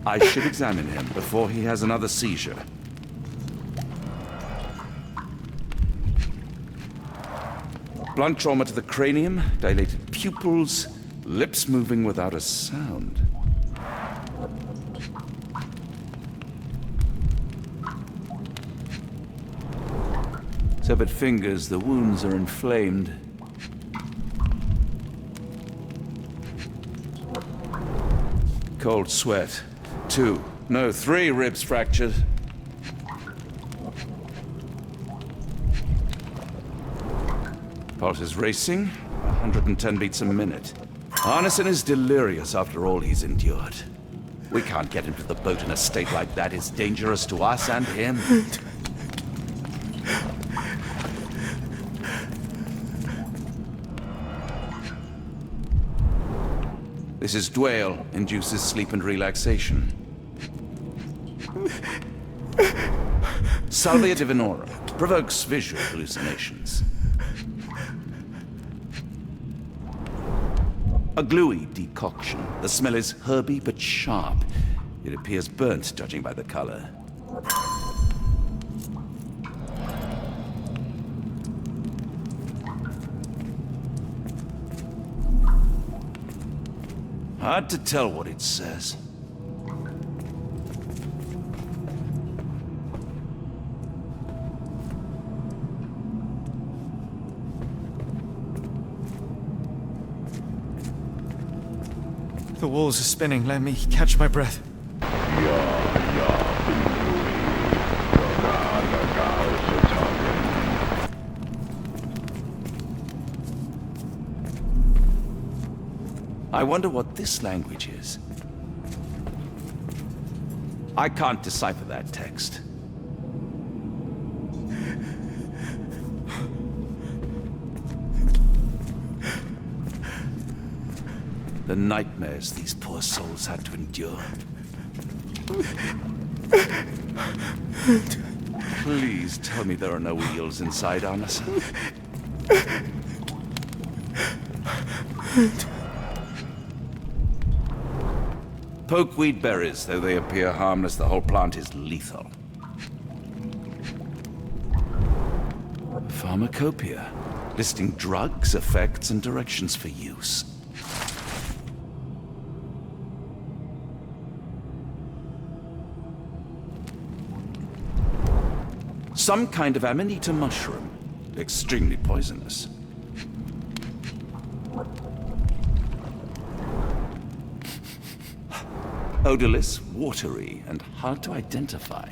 I should examine him before he has another seizure. Blunt trauma to the cranium, dilated pupils, lips moving without a sound. Severed fingers, the wounds are inflamed. Cold sweat. 2, no, 3 ribs fractured. Pulse is racing, 110 beats a minute. Arneson is delirious after all he's endured. We can't get him to the boat in a state like that. It's dangerous to us and him. This is Dwale, induces sleep and relaxation. Salvia divinora, provokes visual hallucinations. A gluey decoction. The smell is herby but sharp. It appears burnt, judging by the color. Hard to tell what it says. The walls are spinning. Let me catch my breath. I wonder what this language is. I can't decipher that text. The nightmares these poor souls had to endure. Please tell me there are no eels inside, Arneson. Pokeweed berries, though they appear harmless, the whole plant is lethal. Pharmacopoeia, listing drugs, effects, and directions for use. Some kind of amanita mushroom, extremely poisonous. Odorless, watery, and hard to identify.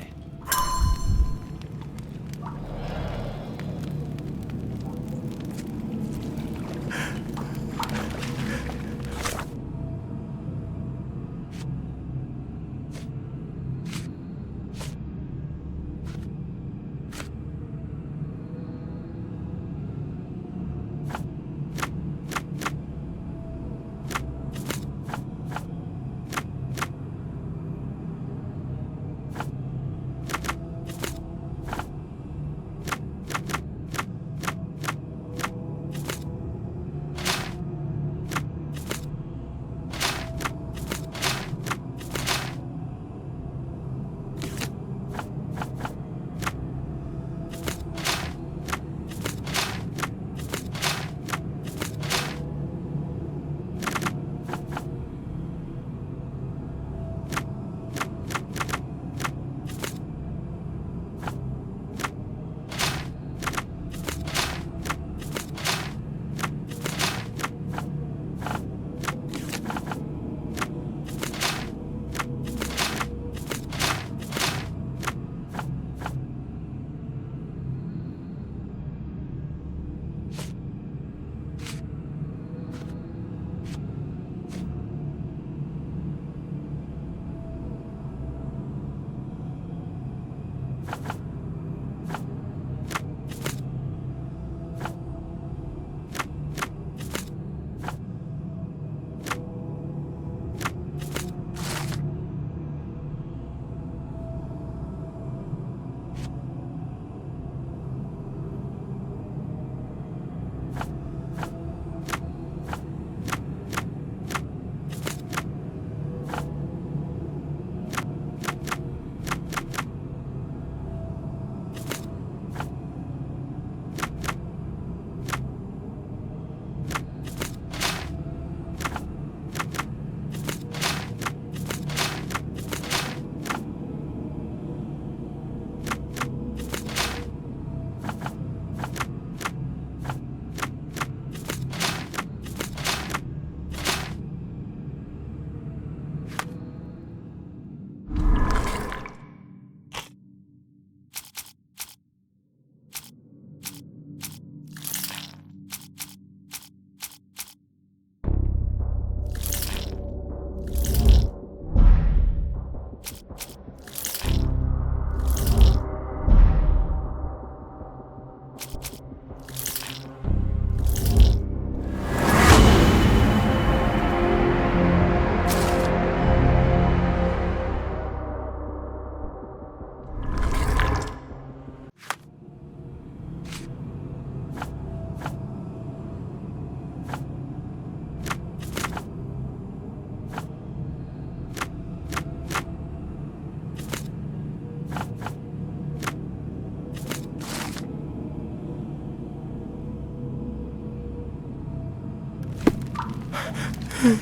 The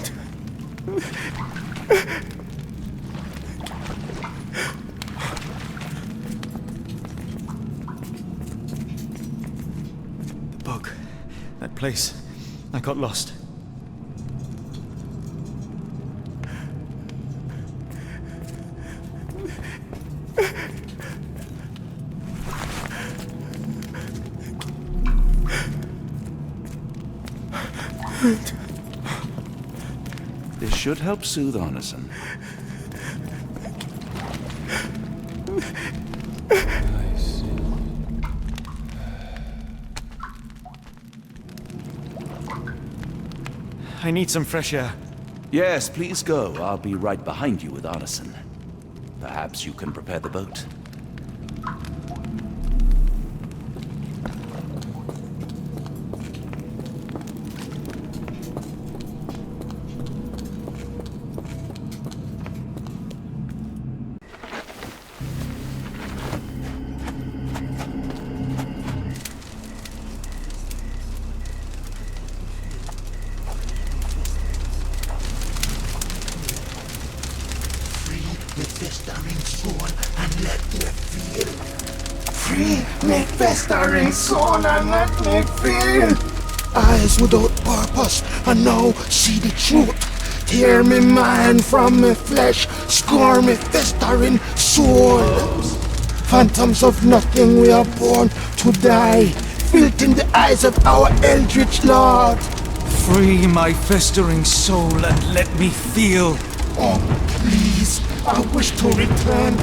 book. That place. I got lost. This should help soothe Arneson. I see. I need some fresh air. Yes, please go. I'll be right behind you with Arneson. Perhaps you can prepare the boat. Festering soul and let me feel. Eyes without purpose and now see the truth. Tear me mind from me flesh, score me festering soul. Phantoms of nothing, we are born to die, built in the eyes of our eldritch lord. Free my festering soul and let me feel. Oh, please, I wish to return.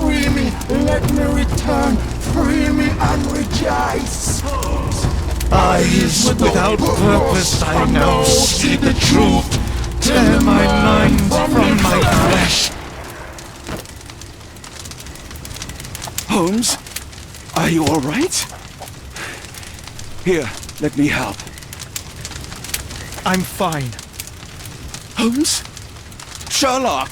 Free me, let me return. Free me and rejoice. Eyes without purpose, I now see the truth. Tear my mind from my flesh. Holmes? Are you all right? Here, let me help. I'm fine. Holmes? Sherlock!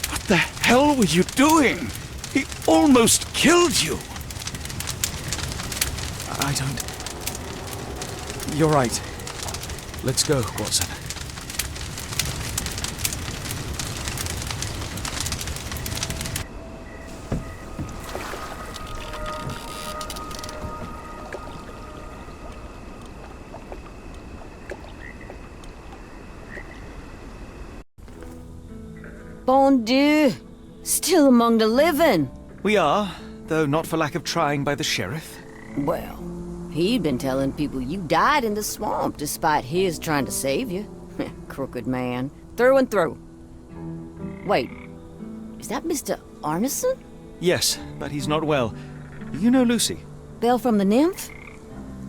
What the hell were you doing? He almost killed you! I don't... You're right. Let's go, Watson. Bon Dieu! Still among the living. We are, though not for lack of trying by the sheriff. Well, he'd been telling people you died in the swamp despite his trying to save you. Crooked man. Through and through. Wait, is that Mr. Arneson? Yes, but he's not well. You know Lucy? Belle from the nymph?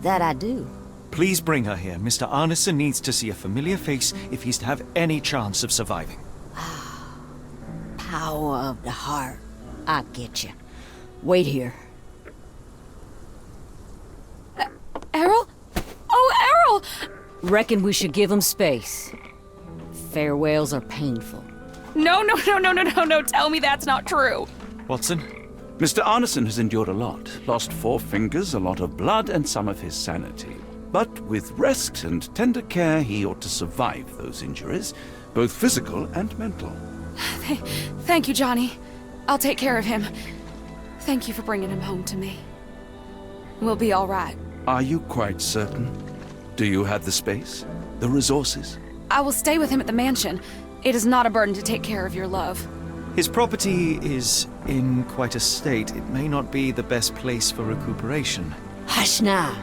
That I do. Please bring her here. Mr. Arneson needs to see a familiar face if he's to have any chance of surviving. Power of the heart. I get you. Wait here. Errol? Oh, Errol! Reckon we should give him space. Farewells are painful. No, tell me that's not true. Watson? Mr. Arneson has endured a lot. Lost 4 fingers, a lot of blood, and some of his sanity. But with rest and tender care, he ought to survive those injuries, both physical and mental. Thank you, Johnny. I'll take care of him. Thank you for bringing him home to me. We'll be all right. Are you quite certain? Do you have the space? The resources? I will stay with him at the mansion. It is not a burden to take care of your love. His property is in quite a state. It may not be the best place for recuperation. Hush now.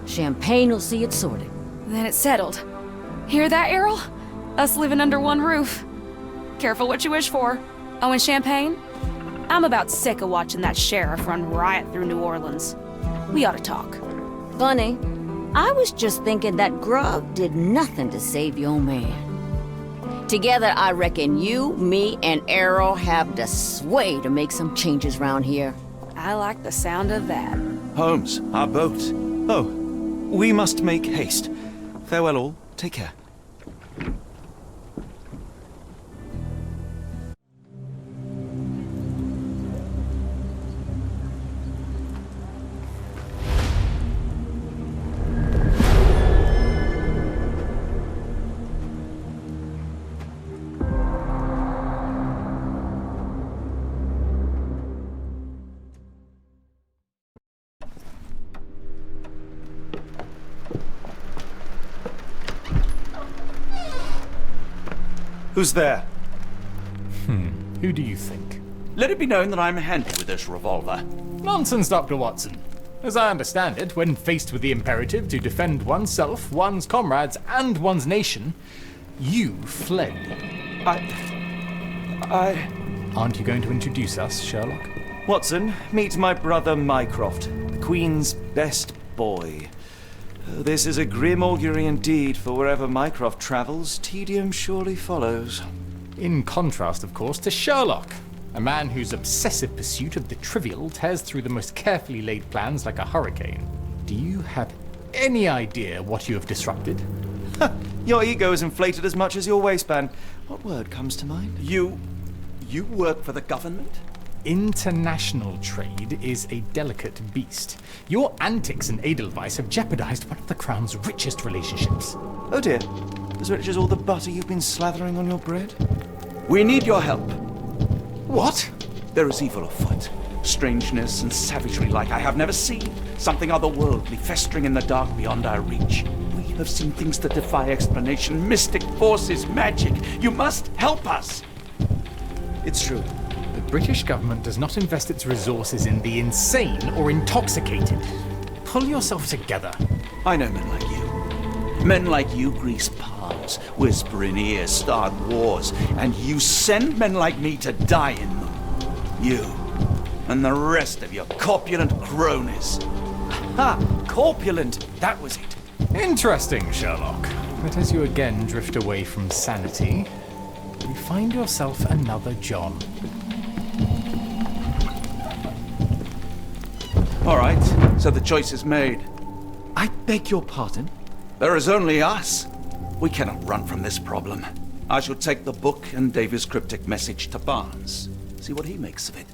Champagne will see it sorted. Then it's settled. Hear that, Errol? Us living under one roof. Careful what you wish for. Oh, and champagne? I'm about sick of watching that sheriff run riot through New Orleans. We ought to talk. Funny, I was just thinking that grub did nothing to save your man. Together, I reckon you, me, and Errol have the sway to make some changes round here. I like the sound of that. Holmes, our boat. Oh, we must make haste. Farewell all. Take care. Who's there? Who do you think? Let it be known that I'm handy with this revolver. Nonsense, Dr. Watson. As I understand it, when faced with the imperative to defend oneself, one's comrades, and one's nation, you fled. Aren't you going to introduce us, Sherlock? Watson, meet my brother Mycroft, the Queen's best boy. This is a grim augury indeed, for wherever Mycroft travels, tedium surely follows. In contrast, of course, to Sherlock, a man whose obsessive pursuit of the trivial tears through the most carefully laid plans like a hurricane. Do you have any idea what you have disrupted? Your ego is inflated as much as your waistband. What word comes to mind? You work for the government? International trade is a delicate beast. Your antics and Edelweiss have jeopardized one of the Crown's richest relationships. Oh dear. As rich as all the butter you've been slathering on your bread? We need your help. What? There is evil afoot. Strangeness and savagery like I have never seen. Something otherworldly festering in the dark beyond our reach. We have seen things that defy explanation. Mystic forces, magic. You must help us. It's true. The British government does not invest its resources in the insane or intoxicated. Pull yourself together. I know men like you. Men like you grease palms, whisper in ears, start wars, and you send men like me to die in them. You and the rest of your corpulent cronies. Ha! Corpulent! That was it. Interesting, Sherlock. But as you again drift away from sanity, you find yourself another John. All right, so the choice is made. I beg your pardon? There is only us. We cannot run from this problem. I shall take the book and Davy's cryptic message to Barnes. See what he makes of it.